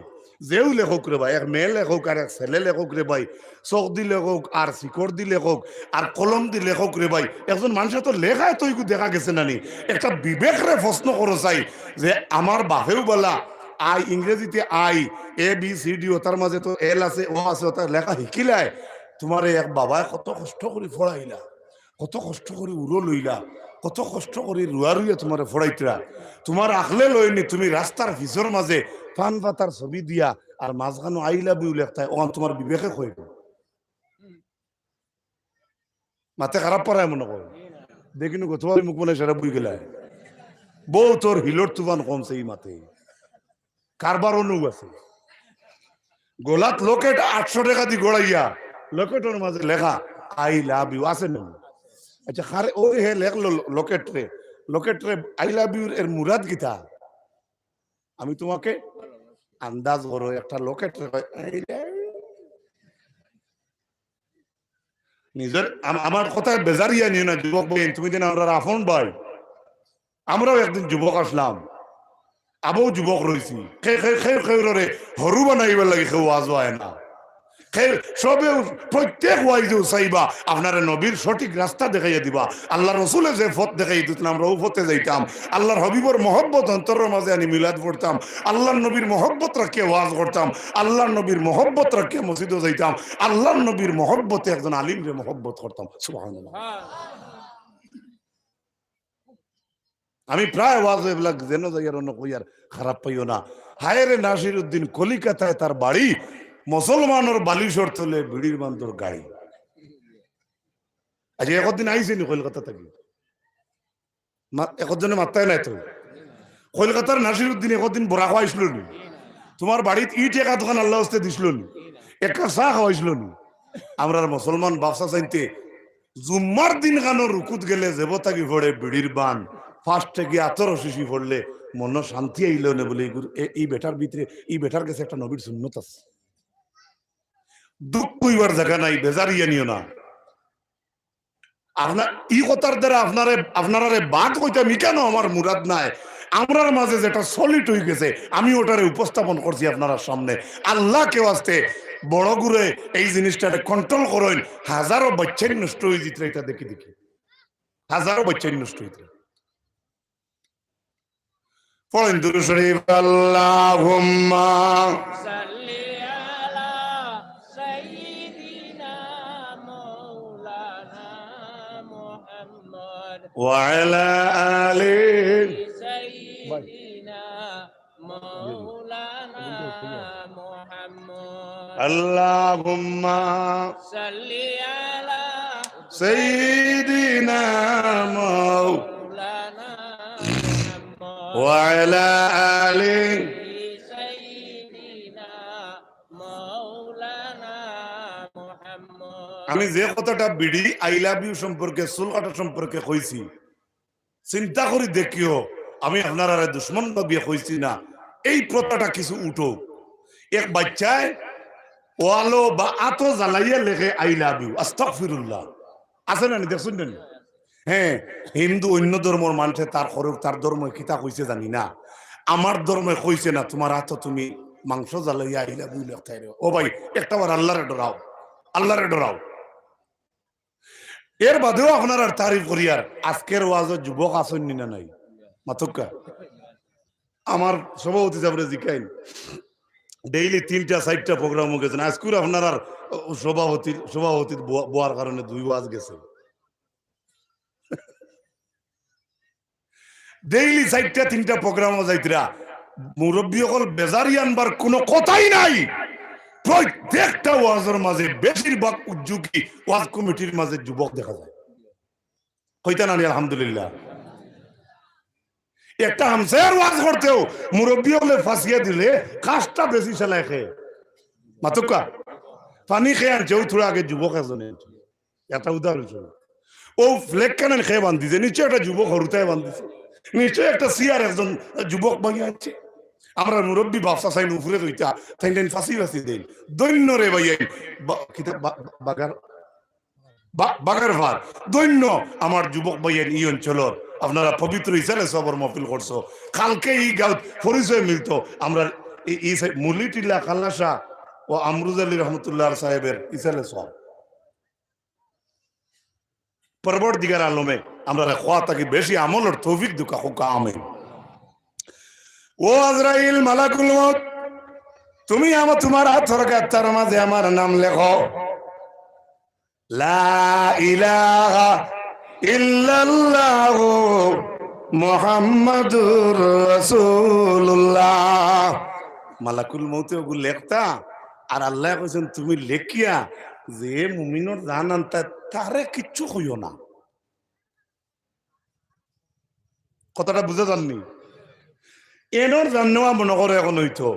যেও লেখক রে ভাই এক মেয়ে লেখক আর এক ছেলে লেখক রে ভাই চোখ দি লেখক আর শিকড় দি লেখক আর কলম দি লেখক রে ভাই একজন মানুষের তো লেখায় তো দেখা গেছে নানি একটা বিবেক রে প্রশ্ন করো চাই যে আমার বাপেও বলা আই ইংরেজিতে আই এ বি সি ডি ও তার মাঝে তো এল আছে ও আছে ওটার লেখা শিখিলাই তোমার এক বাবায় কত কষ্ট করে ফড়াইলা কত কষ্ট করে উড়ো লইলা কত কষ্ট করে রুয়া রুইয়া তোমার ফড়াইতরা তোমার আখলে লইনি তুমি রাস্তার ভিসর মাঝে পান পাতার ছবি দিয়া আর মাঝখানো আইলা বিউ লেখতায় ওখান তোমার বিবেকে কইব মাথা খারাপ পারায় মনে করো দেখিনু তোমার মুখ মনে সেটা বুঝ গেলায় বউ তোর হিলোর তুফান কমছে এই মাথে কারবার অনুগ আছে গোলাত লোকেট 800 টাকা দিয়ে গড়াইয়া লোকেটের মাঝে লেখা আই লাভ ইউ আছে না আচ্ছা খারে ওই হে লেখলো লোকেট রে আই লাভ ইউ এর মুরাদ গীতা আমি তোমাকে আন্দাজ করো একটা লোকেট নিজের আমার কথায় বেজারিয়া নিয়ে না যুবক ভাই তুমি দিন আমরা আফন ভাই আমরাও একদিন যুবক আসলাম আবও যুবক রয়েছি রে হরু বানাইবার লাগে কেউ আজ হয় না সবে প্রত্যেক ওয়াইজে চাইবা আপনারা নবীর সঠিক রাস্তা দেখাইয়া দিবা আল্লাহ রসুলের যে পথ দেখাই দিতেন আমরা ও পথে যাইতাম আল্লাহর হবিবর মহব্বত অন্তরের মাঝে আনি মিলাদ পড়তাম আল্লাহর নবীর মহব্বত রাখিয়ে ওয়াজ করতাম আল্লাহর নবীর মহব্বত রাখিয়ে মসজিদে যাইতাম আল্লাহর নবীর মহব্বতে একজন আলিমরে মহব্বত করতাম সুবহানাল্লাহ আমি প্রায় ওয়াজ এবিলাক যেন যাইয়ার অন্য কইয়ার খারাপ পাইও না হায়রে নাসির উদ্দিন কলিকাতায় তার বাড়ি মুসলমানের বালিশর তলে বিড়ির বান্দর গাড়ি আজ একদিন আইসি নি কলকাতা থেকে একজনে মাত্রায় নাই তো কলকাতার নাসির উদ্দিন একদিন বড়া খাওয়াইছিল নি তোমার বাড়িতে ইট একা দোকান আল্লাহ হস্তে দিছিল নি একটা চা খাওয়াইছিল নি আমরা মুসলমান ব্যবসা চাইতে জুম্মার দিন কানো রুকুত গেলে জেবতাকি পড়ে বিড়ির বান ফার্স্ট থেকে আতর শিশি পড়লে মন শান্তি আইল না বলে এই বেটার ভিতরে এই বেটার কাছে একটা নবীর সুন্নত আছে দুঃখ কইবার জায়গা নাই বেজারিয়া নিও না আপনার ই কথার দ্বারা আপনারা বাদ কইতাম কেন আমার মুরাদ নাই আমরার মাঝে যেটা সলিড হয়ে গেছে আমি ওটারে উপস্থাপন করছি আপনার সামনে আল্লাহ কেউ আসতে বড় গুড়ে এই জিনিসটারে কন্ট্রোল করেন হাজারো বাচ্চাই নষ্ট হয়ে যেত এটা দেখি হাজারো বাচ্চাই নষ্ট হইত পড়েন দুরূদ শরীফ আল্লাহুম্মা সাল্লি আলা সাইয়্যিদিনা মাওলানা মুহাম্মদ ওয়া আলা আলি সাইয়্যিদিনা মাওলানা মুহাম্মদ আল্লাহুম্মা সাল্লি আলা সাইয়্যিদিনা মাওলানা وعلى آله سيدنا مولانا محمد আমি যে কথাটা বিডি আই লাভ ইউ সম্পর্কে সুলকাটা সম্পর্কে কইছি চিন্তা করি দেখিও আমি আপনারা দুশ্মন ভাবিয়ে কইছি না এই প্রথাটা কিছু উঠো এক বাচ্চায় ওয়ালো বা আতো জ্বালাইয়া লেখে আই লাভ ইউ আস্তাগফিরুল্লাহ আছে না দেখছেন না হ্যাঁ হিন্দু অন্য ধর্মের মানুষে তার করুক তার ধর্ম কিতা কইছে জানি না আমার ধর্মে কইছে না তোমার হাত তুমি মাংস জ্বালাইয়া আইলা বুঝলে ও ভাই একটাবার আল্লাহরে ডরাও এর বাদেও আপনার আর তারিফ করি আর আজকের ওয়াজের যুবক আসেন না নাই মাতক্কা আমার সভাপতি সাহেবরে জিকাইন ডেইলি 3টা 4টা প্রোগ্রাম গেছেন আজকুর আপনার আর সভাপতির বোয়ার কারণে 2 ওয়াজ গেছে ডেইলি 4টা 3টা প্রোগ্রামও যাইতরা মুরব্বী হল বেজারি আনবার কোনো কথাই নাই প্রত্যেকটা ওয়াজের মাঝে বেশিরভাগ উদ্যোগী ওয়াজ কমিটির মাঝে যুবক দেখা যায় কইতা না আলহামদুলিল্লাহ একটা হামসার ওয়াজ করতেও মুরব্বী হলে ফাঁসিয়ে দিলে কাজটা বেশি চালাই খেয়ে মাতকা পানি খেয়ে আনছে ওই থোড়া আগে যুবক এজনে একটা উদাহরণ শুনো ও ফ্লেগ কানেন খেয়ে বান্ধিছে, নিশ্চয় একটা যুবক হরুতায় বান্ধিছে, নিশ্চয় একটা সিয়ার একজন যুবক ভাঙি আছে। আমরা মুরব্বী বাপসা চাইন উপরে রইতা তাই ফাঁসি ফাঁসি দেন দৈন্য রে ভাইয়াই বাগার বাগার ভার দৈন্য আমার যুবক ভাইয়ের এই অঞ্চলের আপনারা পবিত্র হিসাবে সবর মহফিল করছো। কালকে এই গাঁও পরিচয় মিলতো আমরা এই মুলিটিল্লা খাল্লাসা ও আমরুজ আলী রহমতুল্লাহ সাহেবের ইসালে সব পরবর্তীকার আলমে আমরা খোয়া থাকি বেশি আমলের তৌফিক দুকা হুকা আমিন। ও আজরাইল মালাকুল মউত, তুমি আমার তোমার হাতের গাতার মাঝে আমার নাম লেখো। লা ইলাহা ইল্লাল্লাহু মুহাম্মাদুর রাসূলুল্লাহ। মালাকুল মউতে ওগুলো লেখতা আর আল্লাহ কইছেন তুমি লেখিয়া যে মুমিনের জান আনতা তারে কিচ্ছু কইও না। কথাটা বুঝা যাননি? এনর জান্নেওয়া মনে করে এখন হইতো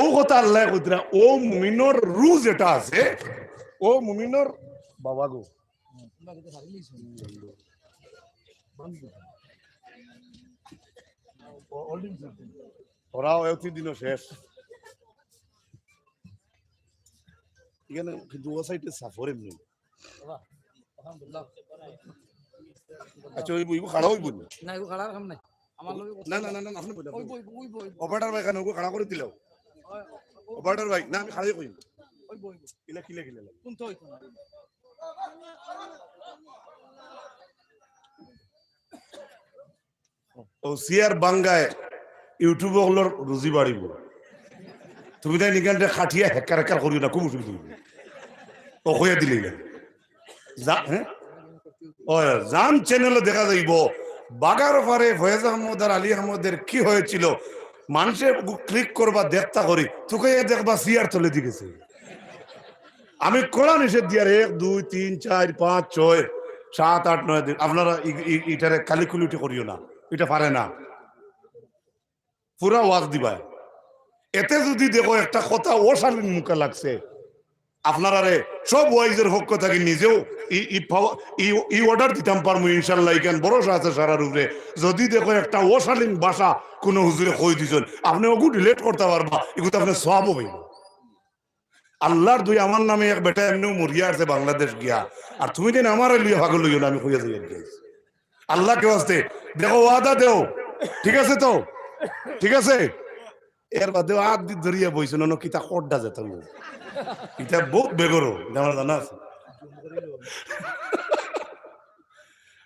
ও কথা আল্লাহ কইতরা ও মুমিনের রু যেটা আছে ও মুমিনের বাবা গো ওরাও এত দিনও শেষ এখানে কিন্তু ও সাইডে সাফর এমনি। আচ্ছা ওই বইবো খাড়া হইব না, এগো খাড়া রাখম নাই আমার লগে না না না না আপনি বইলা ওই বই অপারেটর ভাই কেন ওগো খাড়া করে দিলাও অপারেটর ভাই না আমি খাড়াই কই ওই বই কিলা কিলা কিলা কোন তো হইতো না ও সিআর বাঙ্গায় ইউটিউব হলোর রুজি বাড়িব। তুমি তাই নিকানটা খাটিয়া হেকার হেকার করিও না, খুব অসুবিধা ও হইয়া দিলেই না হ্যাঁ ও জান চ্যানেলে দেখা যাইব বাগার পারে ফয়েজ আহমদ আর আলী আহমদের কি হয়েছিল। মানুষে ক্লিক করবা দেখতা করি তোকে দেখবা সিয়ার চলে দিয়েছে। আমি কোরআন নিষেধ দিয়ার 1 2 3 4 5 6 7 8 9 দিন আপনারা এটারে ক্যালকুলেট করিও না, এটা পারে না পুরা ওয়াজ দিবা। এতে যদি দেখো একটা কথা অশালীন মুখে লাগছে আপনারা সব ওয়াইজের পক্ষ থাকি নিজেও ই অর্ডার দিতাম পারবো ইনশাল্লাহ। এখান ভরসা আছে সারার উপরে। যদি দেখো একটা অশালীন ভাষা কোনো হুজুরে কই দিছেন আপনি ওগু ডিলেট করতে পারবা, এগুলো আপনি সবও হইব। আল্লাহর দুই আমার নামে এক বেটা এমনিও মরিয়া আছে বাংলাদেশ গিয়া, আর তুমি দিন আমার লিয়ে ভাগল লইও না, আমি কইয়া যাই আল্লাহ কে আসতে দেখো ওয়াদা দেও, ঠিক আছে তো ঠিক আছে। এর বাদেও হাত দি ধরিয়া বইছেন অন্য কিতা কড্ডা যেত এটা বহুত বেগরো আমার জানা আছে।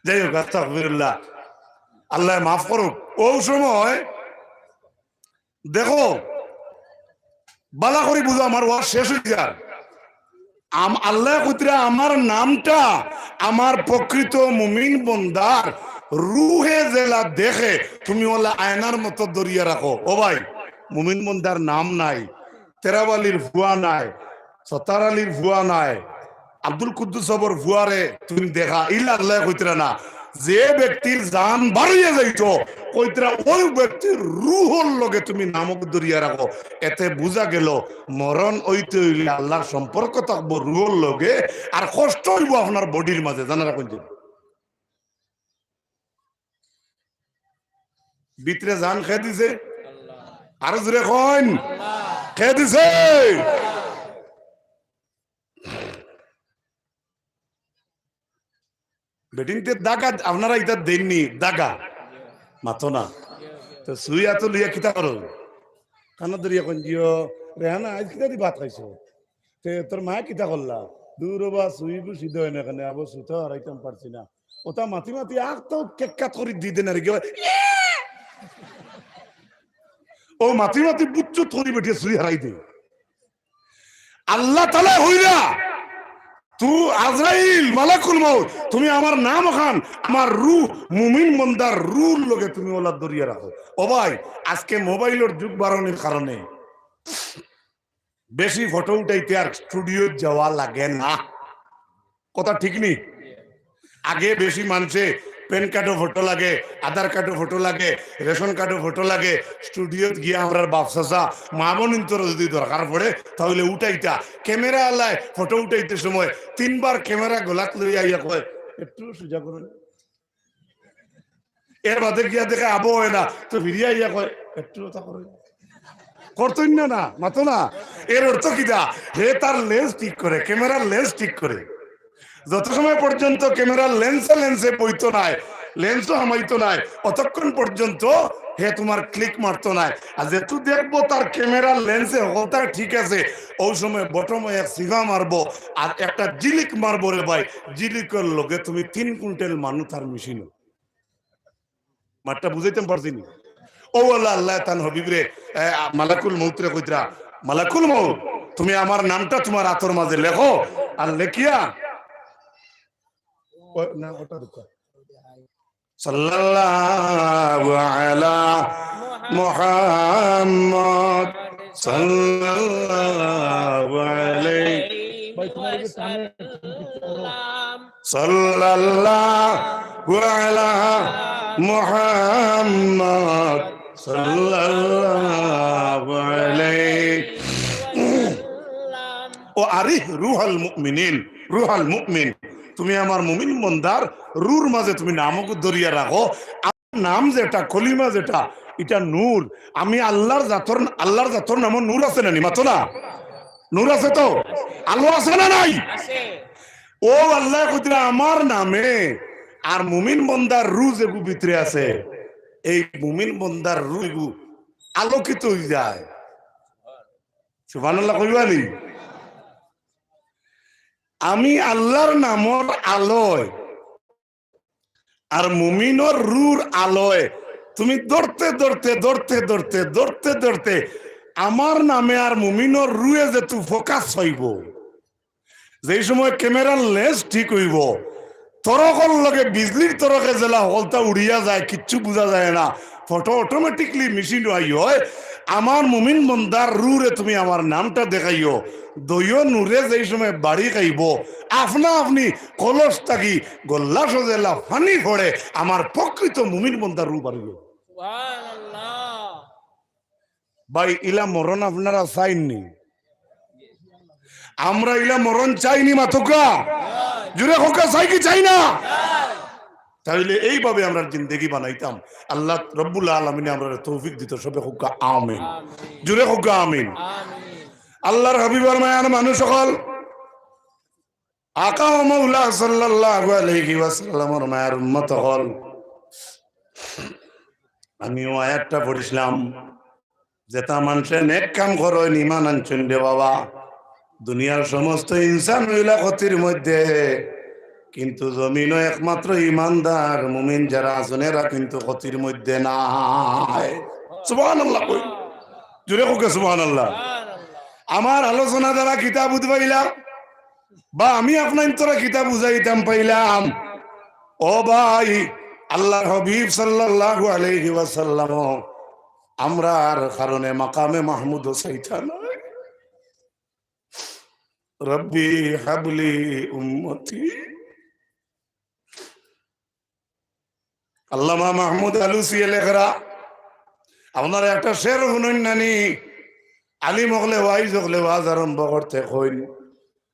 যাই হোক আস্তাগফিরুল্লাহ, আল্লাহ মাফ করুক। ও সময় দেখো বালা করে বুঝো আমার ওয়াজ শেষ হয়ে যায়। আল্লাহ কুতরা আমার নামটা আমার প্রকৃত মুমিন বন্দার রুহে জেলা দেখে তুমি ওলা আয়নার মতো দরিয়া রাখো। ও ভাই মুমিন বন্দার নাম নাই, তেরাবালির ভুয়া নাই, সতার আলীর ভুয়া নাই, আব্দুল কুদ্দুসবর ভুয়ারে তুমি দেখা ইল্লা আল্লাহ কইতরা না। যে ব্যক্তির জান বাড়িয়ে যাইত কইতরা ওই ব্যক্তির রুহর লগে তুমি নামক দরিয়া রাখো। এতে বুঝা গেল মরণ ওইতে হইলে আল্লাহর সম্পর্ক থাকবো রুহর লগে, আর কষ্ট হইব আপনার বডির মাঝে। জানা রাখুন ভিতরে জান খেয়ে দিছে আর জোরে কইন খেয়ে দিছে। বেটিংতে দাগা আপনারা এটা দেননি, দাগা মাতো না তো সুইয়া তো লইয়া কিতা করো কানা দরিয়া কোন দিও রেহানা আজ কিতা দি ভাত খাইছো তে তোর মা কিতা করলা দূর বা সুইবু সিদ্ধ হয় না এখানে আবার সুতো হারাইতাম পারছি না ওটা মাতি মাতি আগ তো কেকাত করে দি দেন আর কি ও মাতি মাতি বুচ্চু থরি বেটিয়ে সুই হারাই দে। আল্লাহ তাআলা হইরা তু আজরাইল মালাকুল মউত তুমি আমার নাম খান আমার রূহ মুমিন বন্দার রূহর লগে তুমি ওলা দরিয়া রাখো। ও ভাই আজকে মোবাইলের যুগ বাড়ানোর কারণে বেশি ফটো উঠাইতে আর স্টুডিও যাওয়া লাগে না, কথা ঠিক নি? আগে বেশি মানুষে প্যান কার্ডও ফটো লাগে, আধার কার্ডও ফটো লাগে, রেশন কার্ডও ফটো লাগে। স্টুডিওত গিয়ে আমরা বাপসা মা বোনিন্তর যদি দরকার পড়ে তাহলে উঠাইতা ক্যামেরা আলায় ফটো উঠাইতে সময় 3 বার ক্যামেরা গোলাত লইয়া ইয়া কয় একটু সোজা করেন। এর বাদে গিয়া দেখে আবো হয় না, তো ফিরিয়া ইয়া কয় একটু ওটা করে করতেন না মাতো না। এর অর্থ কিটা, হে তার লেন্স ঠিক করে, ক্যামেরার লেন্স ঠিক করে। যত সময় পর্যন্ত ক্যামেরার লেন্সে বইতো নাই, লেন্সও হামাইতো নাই, অতক্ষণ পর্যন্ত হে তোমার ক্লিক মারতো নাই। আর যেহেতু দেখবো তার ক্যামেরার লেন্সে হলতা ঠিক আছে, ওই সময় বটমে এক সিগা মারবো আর একটা জিলিক মারবো রে ভাই, জিলিকের লগে তুমি 3 কুইন্টাল মানুষ তার মেশিন। মাঠটা বুঝাইতে পারছি নি? ও আল্লাহ, আল্লাহ তান হবিবরে মালাকুল মউত রে কইতরা, মালাকুল মউত তুমি আমার নামটা তোমার আতর মাঝে লেখো, আর লেখিয়া না ওটা দেখো সাল্লাল্লাহু আলা মুহাম্মদ সাল্লাল্লাহু আলাইহি সাল্লাল্লাহু আলা মুহাম্মদ সাল্লাল্লাহু আলাইহি ও আরিহ রুহাল মুমিনিন, রুহাল মুমিন তুমি আমার মুমিন বন্দার রুর মাঝে তুমি নামক ধরিয়া রাখো। আমার নাম যেটা কলিমা যেটা এটা নূর। আমি আল্লাহর জাতর নাম নূর আছে না নিমাতো না? নূর আছে তো, আলো আছে না নাই? ও আল্লাহ কইরা আমার নামে আর মুমিন বন্দার রু যেগু ভিতরে আছে, এই মুমিন বন্দার রু এগু আলোকিত হয়ে যায়। সুবহানাল্লাহ কইবানি? আমি আল্লাহর নামর আলোয় আর মুমিনর রুর আলোয় তুমি ধরতে ধরতে ধরতে ধরতে ধরতে ধরতে আমার নামে আর মুমিনর রুয়ে যে তুই ফোকাস হইব, যেই সময় ক্যামেরার লেন্স ঠিক হইব, তরকর লগে বিজলির তরকে জেলা হলতা উড়িয়া যায়, কিচ্ছু বোঝা যায় না, ফটো অটোমেটিকলি মেশিন হয়। আমার মুমিন বন্দার রুরে তুমি আমার নামটা দেখাইও, দইও নূরে যেই সময় বাড়ি খাইব, আপনা আপনি কলস থাকি গল্লা সজেলা ফানি পড়ে আমার প্রকৃত মুমিন বন্দার রু বাড়িও। ভাই ইলা মরণ আপনারা চাইননি? আমরা ইলা মরণ চাইনি মাথুকা? জুড়ে হোকা চাই কি চাই না? তাহলে এইভাবে আমরা জিন্দেগি বানাইতাম। আল্লাহ রব্বুল আলামিন আমরা তৌফিক দিত। সবে হোকা আমিন, জুড়ে হোকা আমিন। আল্লাহর হাবিবের মায়ার মানুষ সকল আকা ও মাওলা সাল্লাল্লাহু আলাইহি ওয়াসাল্লামের মায়ার উম্মত হল, আমিও আয়াতটা পড়িছিলাম, যেটা মানুষে নেক কাম করে ইমান আনছেন রে বাবা, দুনিয়ার সমস্ত ইনসান হইলা ক্ষতির মধ্যে, কিন্তু জমিনও একমাত্র ইমানদার মুমিন যারা আছেন এরা কিন্তু ক্ষতির মধ্যে নাই। সুবহানাল্লাহ কই, জোরে কও সুবহানাল্লাহ। আমার আলোচনা দ্বারা কিতাব বুঝবাইলা বা আমি আপনার তোরা কিতাব বুঝাইতাম পাইলাম, ও ভাই আল্লাহর হাবিব সাল্লাল্লাহু আলাইহি ওয়াসাল্লাম আমরার কারণে মাকামে মাহমুদ চাইতা নয়। রব্বি হাবলি উম্মতি। আল্লামা মাহমুদ আলুসি লেখরা আপনার একটা শের শুনুন নানি, আলিম হকলে ওয়াইজ হকলে ওয়াজ আরম্ভ করতে কইন,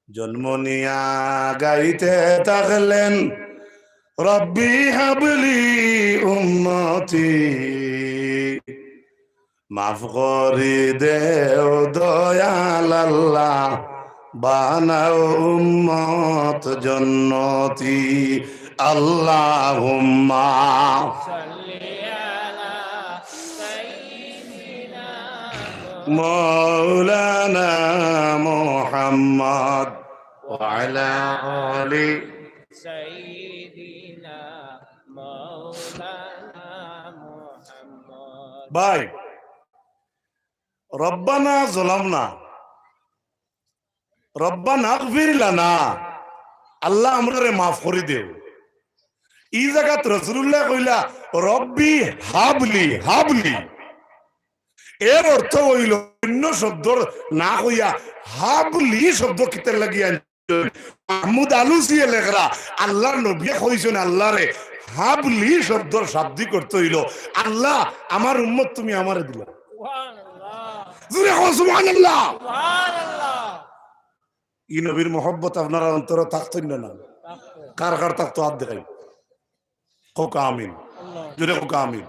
জন্ম নিয়া গাইতে থাকলেন রব্বি হাবলি উম্মতি, মাফ করি দেও দয়াল আল্লাহ, বানাও উম্মত জন্নতি, আল্লাহুম্মা সাল্লি আলা সাইয়্যিদিনা মাওলানা মুহাম্মদ ওয়া আলা আলি সাইয়্যিদিনা মাওলানা মুহাম্মদ। ভাই রব্বানা যালামনা রব্বানা ইগফির লানা, আল্লাহ আমরারে মাফ করে দেও। এই জায়গাত রাসূলুল্লাহ কইলা রব্বি হাবলি হাবলি, এর অর্থ হইল অন্য শব্দ না কইয়া হাবলি শব্দ কিতে লাগিয়া মাহমুদ আলুসি লেখরা আল্লাহর নবী কইছেন আল্লাহরে হাবলি শব্দর শাব্দিক অর্থ হইল আল্লাহ আমার উম্মত তুমি আমারে দিলা। জোরে কও সুবহানাল্লাহ। ই নবীর মহব্বত আপনার অন্তরে থাকতেন না? কার কার থাকতো হাত দেখাই, কোকা আমিন, জোরে কোকা আমিন।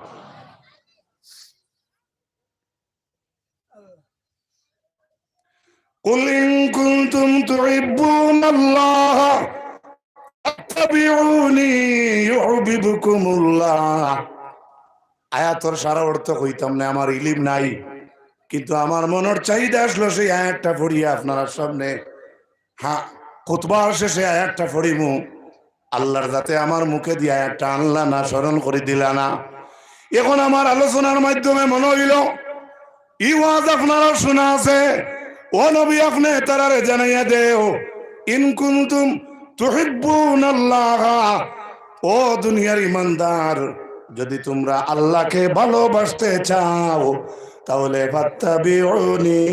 قل إن كنتم تحبون الله فاتبعوني يحببكم الله। আয়াতর সারা অর্থ কইতাম না, আমার ইলিম নাই, কিন্তু আমার মনের চাহিদা আসলো সেই আয়াতটা পড়িয়া আপনার সামনে। হ্যাঁ, খুতবার শেষে আয়াতটা পড়িমু, আল্লাহর যাতে আমার মুখে দিয়ে আয়াতটা আনলা না, স্মরণ করে দিলা না। এখন আমার আলোচনার মাধ্যমে মনে হইল ই ওয়াজ আপনারা শোনা আছে, ও নবী আপনি তারারে জানাইয়া দেও, ইন কুনতুম তুহিব্বুনাল্লাহ, ও দুনিয়ার ইমানদার, যদি তোমরা আল্লাহকে ভালোবাসতে চাও তাহলে ফাত্তাবিউনি,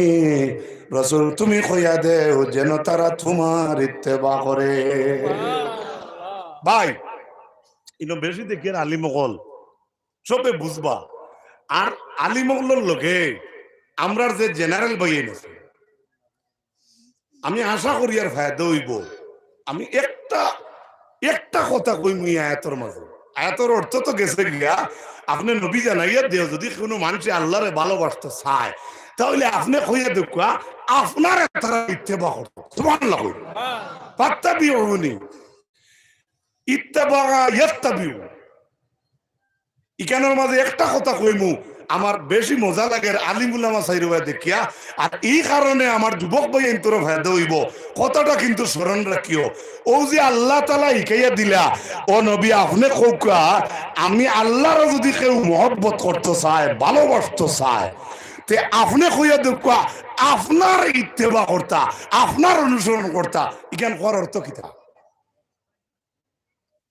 রাসূল তুমি কইয়া দেও যেন তারা তোমার ইত্তেবা করে। ভাই ইনো বেশি দেখি আলিমগল সবে বুঝবা, আর আলিমগলের লোকে আমরার যে জেনারেল বই এনেছে, আমি আশা করি আর ফায়দা হইব। আমি একটা কথা কই মুই আয়াতর মাঝে, আয়াতর অর্থ তো গেছে গিয়া, আপনি নবী জানাইয়া দেও যদি কোনো মানুষ আল্লাহরে ভালোবাসতে চায় তাহলে আপনি কইয়া দেখা আপনার তারা ইত্তেবা করতো। সুবহানাল্লাহ কই ফাত্তাবিউনি ইত্তেবা ইয়াত্তাবিউ। ইকানোর মাঝে একটা কথা কইমু আমার বেশি মজা লাগে আলিমুল আমা সাইরুয়া দেখিয়া, আর এই কারণে আমার যুবক ভাই এন্তর ফায়দা হইব। কথাটা কিন্তু স্মরণ রাখিও, ও যে আল্লাহ তাআলা শিখাইয়া দিলা, ও নবী আপনি কৌকা আমি আল্লাহর যদি কেউ মহব্বত করতে চায়, ভালোবাসতে চায়, তে আপনি কইয়া দেখা আপনার ইত্তেবা করতা, আপনার অনুসরণ করতা। ইখান করার অর্থ কিতা?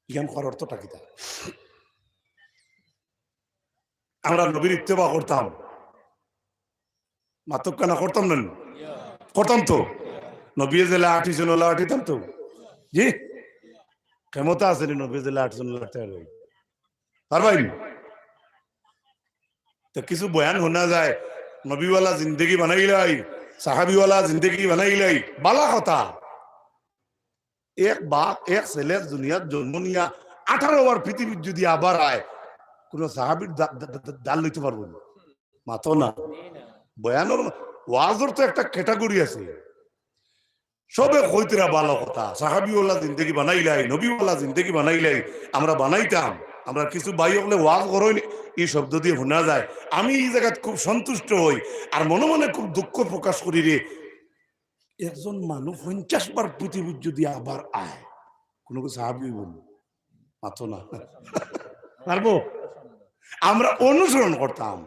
ইখান করার অর্থটা কিতা? আমরা নবীর ইত্তেবা করতাম, মাতক্কা না করতাম না? করতাম তো। নবী জেলা 8 জন আটিতাম তো, জি ক্ষমতা আছে নি নবী জেলা 8 জন পারবাই। তো কিছু বয়ান শোনা যায়, নবীওয়ালা জিন্দগি বানাইলাই, সাহাবিওয়ালা জিন্দগি বানাইলাই, বালা কথা। এক বাপ এক ছেলে দুনিয়ার জন্ম নিয়া 18 বার পৃথিবীর যদি আবার আয়, কোন সাহাবির দাল লইতে পারবো না, মাতো না। বয়ানোর ওয়াজর তো একটা ক্যাটাগরি আছে, সবে কইতরা ভালো কথা, সাহাবিওয়ালা জিন্দগি বানাইলাই, নবীওয়ালা জিন্দগি বানাইলাই, আমরা বানাইতাম। আমরা কিছু ভাই হলে ওয়াজ করই এই শব্দ দিয়ে শোনা যায়। আমি এই জায়গায় খুব সন্তুষ্ট হই আর মনে মনে খুব দুঃখ প্রকাশ করি রে, একজন মানুষ 50 বার পৃথিবীর যদি আবার আয়, কোন সাহাবি বলবো মাতো না পারবো। আমরা অনুসরণ করতাম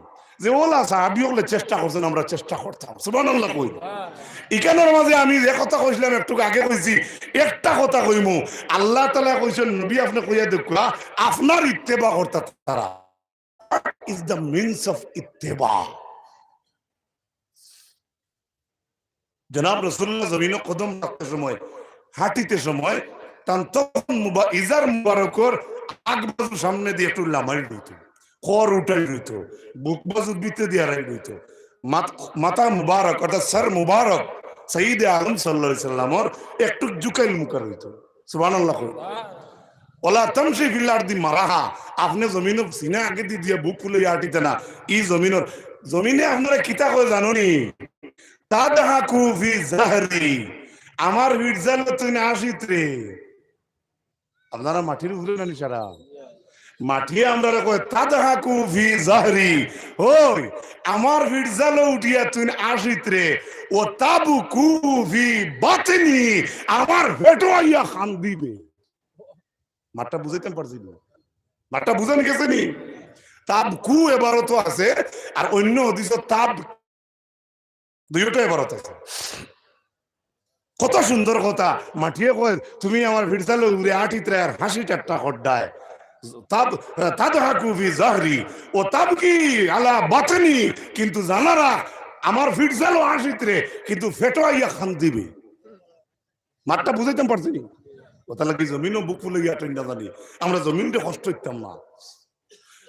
যে ওলা সাহাবি হলে চেষ্টা করছেন, আমরা চেষ্টা করতাম। সুবহানাল্লাহ কই। ইকানোর মাঝে আমি যে কথা কইছিলাম একটু আগে কইছি, একটা কথা কইমু, আল্লাহ তাআলা কইছেন নবী আপনি কইয়া দেখা আপনার ইত্তেবা করতা তারা ইজ দ্য মিনস অফ ইত্তেবা। জনাব রাসূলুল্লাহ জমিনে কদম রাখতে সময়, হাঁটিতে সময়, তখন ইজার মুবারকর আগ বাজু সামনে দিয়ে একটু লামাই রইত, খর উঠাই রইত, বুক বাজু বিতে দিয়া রাই রইত, মাথা মুবারক অর্থাৎ সর মুবারক সাইয়্যিদে আলম সাল্লাল্লাহু আলাইহি সাল্লামর একটু ঝুঁকাইল মুখা রইত। সুবহানাল্লাহ। ওলা তামশি ফিল আরদি মারাহা, আপনি জমিন সিনা আগে দিয়ে বুক ফুলে হাঁটিতে না। ই জমিনে আপনারা কিতা কয় জানোনি? তাদহাকু ফি জাহরি, আমার ভিড়জাল তুই না আসিত রে। আপনারা মাটির উপরে না নিশারা মাটি আমরা কয় তাদহাকু ফি জাহরি, ওই আমার ভিড়জাল উঠিয়া তুই আসিত রে। ও তাবকু ফি বাতিনি, আমার পেটো আইয়া খান দিবে। মাঠটা বুঝাইতে পারছি না? মাঠটা বুঝান গেছে নি? তাবকু এবারও তো আছে, আর অন্য হদিস তাব দুইটা এবারত আছে। কত সুন্দর কথা। মাটিয়ে কয় তুমি আমার ভিড়সালে উড়ে আটিতে আর হাসি ঠাট্টা খড্ডায়, তাদহাকু ফি জাহরি ও তাবকি আলা বাতনি, কিন্তু জানারা আমার ভিড়সালও হাসিতে কিন্তু ফেটো আইয়া খান দিবে। মাঠটা বুঝাইতে পারছি নি? কথা লাগি জমিনও বুক ফুলে গিয়া ট্রেন জানি, আমরা জমিনটা কষ্ট হইতাম না।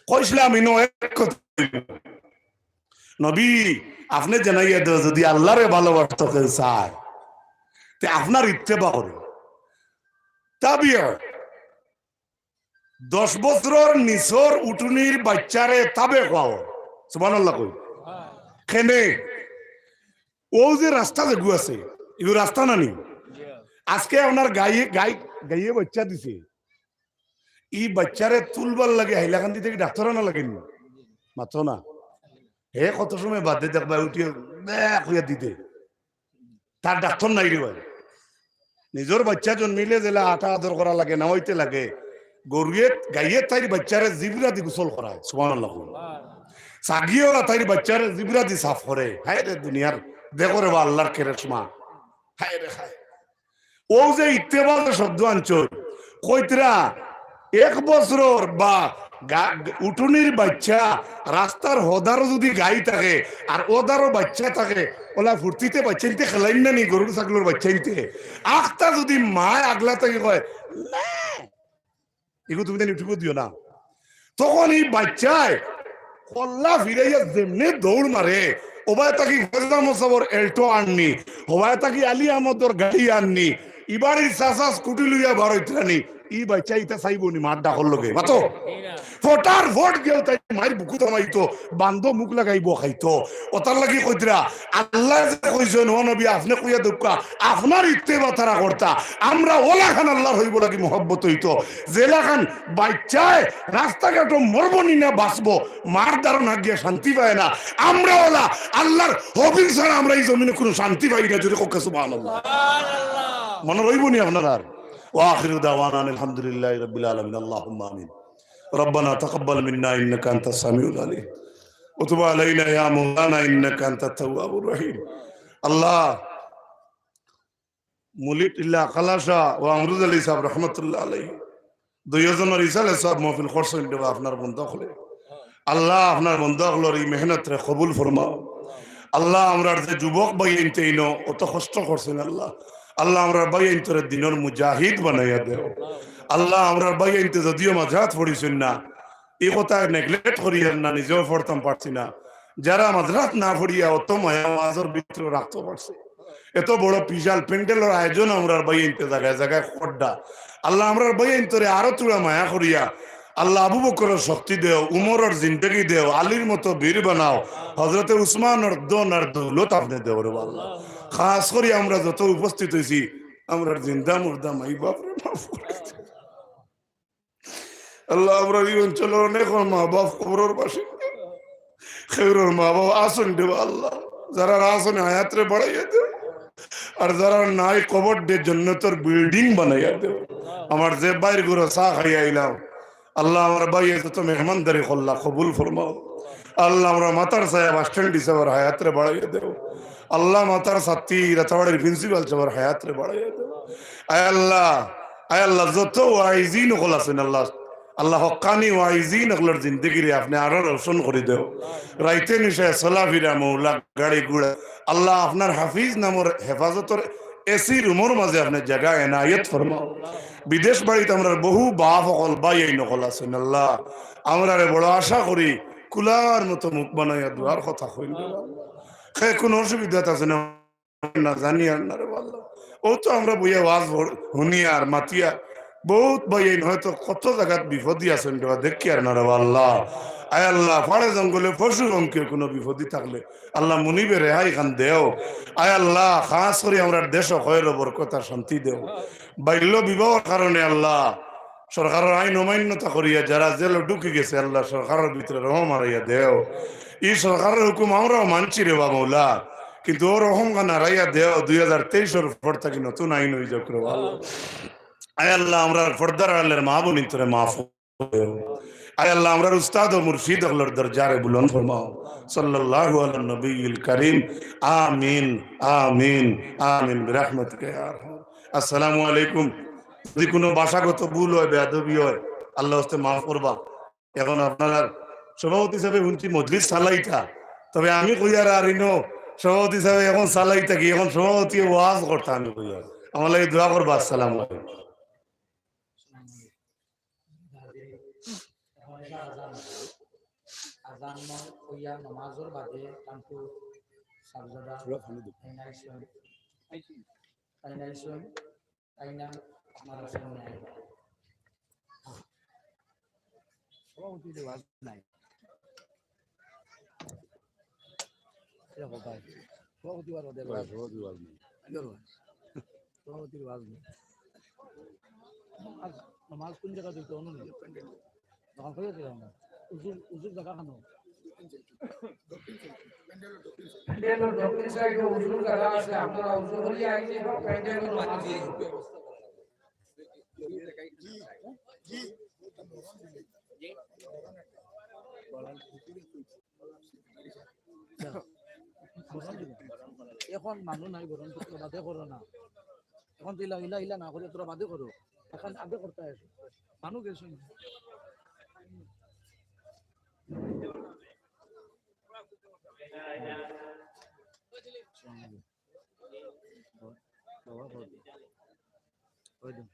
কইছিলাম ইনো এক কথা, নবী আপনি জানাইয়া দেও যদি আল্লাহরে ভালোবাসতে কেউ চায় তে আপনার ইত্তেবা করে। তাবিয়া 10 বছরের নিচর উঠুনির বাচ্চারে তাবে খাও সুবহানাল্লাহ কই খেনে ও যে রাস্তা যেগু আছে এগুলো রাস্তা নানি আজকে আপনার গাইয়ে বাচ্চা দিছে ই বাচ্চারে তুলবার লাগে হাইলাকান্দি থেকে ডাক্তার না লাগেনি মাত্র না হে কত সময় বাদে দেখবা উঠিয়ে হইয়া দিতে তার ডাক্তার নাই রে ভাই নিজের বাচ্চা জন্মিলে জেলা আটা আদর করা লাগে না হইতে লাগে গরুয়ে গাইয়ে তাইর বাচ্চারে জিবরা দি গোসল করায় সুবহানাল্লাহ সাগিও তাইর বাচ্চারে জিবরা দি সাফ করে হায় রে দুনিয়ার দেখো রে আল্লাহর কেরেশমা হায় রে হায় ও যে ইত্তেবাদ শব্দ আনছো কইতরা 1 বছর বা উঠুনির বাচ্চা রাস্তার হদারও যদি গাই থাকে আর ওদারও বাচ্চা থাকে ওলা ফুর্তিতে বাচ্চাইতে খেলাইন না নি গরুর ছাগলের বাচ্চাইতে আখটা যদি মা আগলা থেকে কয় এগুলো তুমি উঠিব দিও না তখন এই বাচ্চায় কল্লা ফিরাইয়া যেমনি দৌড় মারে ওবায় তাকি গজামসবর এল্টো আননি ওবায় তাকি আলী আহমদর গাড়ি আননি ইবাড়ির চাচা স্কুটি লইয়া বার হইতরানি ই বাচ্চা ইটা চাইবনি মার ডাকর লগে মাতো ফটার ফট গেল তাই মায়ের বুকু থামাইতো বান্ধ মুখ লাগাইব খাইতো ওতার লাগি কইতরা আল্লাহ যে কইছেন ও নবী আপনি কইয়া দুকা আপনার ইত্তেবা তারা করতা আমরা ওলা খান আল্লাহর হইব লাগি মহব্বত হইতো জেলা খান বাচ্চায় রাস্তাঘাটও মরবনি না বাঁচবো মার দ্বারা গিয়ে শান্তি পায় না আমরা ওলা আল্লাহর হবিল ছাড়া আমরা এই জমিনে কোনো শান্তি পাই না যদি কক্কা সুবহানাল্লাহ মনে রইবনি আপনার আর واخر دعوانا الحمد لله رب العالمين اللهم امين ربنا تقبل منا انك انت السميع العليم وتب علينا يا مولانا انك انت التواب الرحيم الله মুলিদ ইল্লা খালাসা ও আমরুদ আলী সাহেব রহমতুল্লাহ আলাইহি দুইজনের ইসালে সব মহফিল করছেন দেবা আপনার বন্ধ হলে আল্লাহ আপনার বন্ধ হলোর এই মেহনত রে কবুল ফরমাও আল্লাহ আমরা যে যুবক ভাই ইনতেইনো অত কষ্ট করছেন আল্লাহ আল্লাহ আমরা ভাই ইনতরে দিনের মুজাহিদ বানাইয়া দেও আল্লাহ আমরা ভাই ইনতে যদিও মাঝাত পড়িছেন না এই কথা নেগলেক্ট করিয়েন না নিজেও পড়তাম পারছি না যারা মাঝরাত না পড়িয়া অত মায়া মাজর ভিতরে রাখতে পারছে এত বড় বিশাল প্যান্ডেলের আয়োজন আমরা ভাই ইনতে জায়গায় জায়গায় খড্ডা আল্লাহ আমরা ভাই ইনতরে আরো তুলা মায়া করিয়া আল্লাহ আবু বকরের শক্তি দেও উমরের জিন্দেগি দেও আলীর মতো বীর বানাও হযরতে উসমানের দন আর দৌলত আপনি দেও রে আল্লাহ খাস করে আমরা যত উপস্থিত হইছি আমরা জিন্দা মুর্দা মাই বাপরে মাফ করে আল্লাহ আমরা এই অঞ্চলের অনেক মা বাপ কবরের পাশে খেউরের মা বাবা আসন দেব আল্লাহ যারা আসনে হায়াতরে বাড়াইয়া দেও আর যারা নাই কবর দে জান্নাতের বিল্ডিং বানাইয়া দেও আমার যে বাইর গুলো চা খাইয়া আইলাম আল্লাহ আমার ভাই তো মেহমানদারি করলা কবুল ফরমাও আল্লাহ আমরা মাতার সাহেব বাস স্ট্যান্ড হিসাবে হায়াতরে বাড়াইয়া দেও আল্লাহ মাতার সাথী রাতাবাড়ির প্রিন্সিপাল সাহেবের হায়াতরে বাড়াইয়া দেও আয় আল্লাহ যত ওয়াইজিন হল আছেন আল্লাহ আল্লাহ হক্কানি ওয়াইজিন হলের জিন্দগিরে আপনি আরো রোশন করে দেও রাইতে নিশায় চলাফিরা মৌলা গাড়ি গুড়া আল্লাহ আপনার হাফিজ নামর হেফাজতর এসি রুমর মাঝে আপনার জায়গা এনায়েত ফরমাও বিদেশ বাড়িতে আমরা বহু বাপ সকল বাই এই নকল আছেন আল্লাহ আমরা বড় আশা করি কুলার মতো মুখ বানাইয়া দুয়ার কথা হইল কোনো অসুবিধা আছে না জানি আর না রে আল্লাহ ও তো আমরা বইয়া ওয়াজ শুনিয়া আর মাতিয়া বহুত ভাই হয়তো কত জায়গাত বিপদী আছেন দেখি আর না রে আল্লাহ আয় আল্লাহ ফাড়ে জঙ্গলে পশু অঙ্কের কোনো বিপদী থাকলে আল্লাহ মুনিবে রেহাই খান দেও আয় আল্লাহ খাস করে আমরা দেশ হয়ের বরকতার শান্তি দেও বাল্য বিবাহের কারণে আল্লাহ সরকারের আইন অমান্যতা করিয়া যারা জেলে ঢুকে গেছে আল্লাহ সরকারের ভিতরে রহম হারাইয়া দেও এই সরকারের হুকুম আমরাও মানছি রে বা মৌলা কিন্তু ওর রহম গানা রাইয়া দেও 2023 পর থেকে নতুন আইন হয়ে যাক রে আল্লাহ আয় আল্লাহ আমরা পর্দার আলের মা বোন তোরে মাফ আয় আল্লাহ আমরা উস্তাদ ও মুর্শিদ হলর দরজারে বুলন্দ ফরমাও সাল্লাল্লাহু আলা নবিয়িল কারীম আমিন আমিন আমিন বিরহমাতিকা ইয়া আরহাম আসসালামু আলাইকুম যদি কোনো ভাষাগত ভুল হয় বেয়াদবি হয় আল্লাহ হস্তে মাফ করবা এখন আপনারা সভাপতি হিসাবে শুনছি মজলিস চালাইতা তবে আমি কইয়ার আর ইনো সভাপতি হিসাবে এখন চালাইতা কি এখন সভাপতি ওয়াজ করতা আমি কইয়ার আমার লাগে দোয়া করবা আসসালামু আলাইকুম আজান হইয়া নমাজৰ বাদে কামটো সাবজাদা আইনা আপনার সামনে সভাপতি ওয়াজ নাই এরকম ভাই সভাপতি ওদের ওয়াজ সভাপতির ওয়াজ নেই আর নামাজ কোন জায়গা দিতে অনু তখন করে দিলাম না উজুর উজুর জায়গা খানো প্যান্ডেলের দক্ষিণ সাইডে উজুর জায়গা আছে আপনারা উজু করি আইলে প্যান্ডেলের মাঝে দিয়ে দিবে এখন মানুষ নাই গরম তোরা বাদে করো না এখন তো ইলা ইলা ইলা না করে তোরা বাদে করো এখন আগে করতে আসো মানুষ গেছো ওই দিন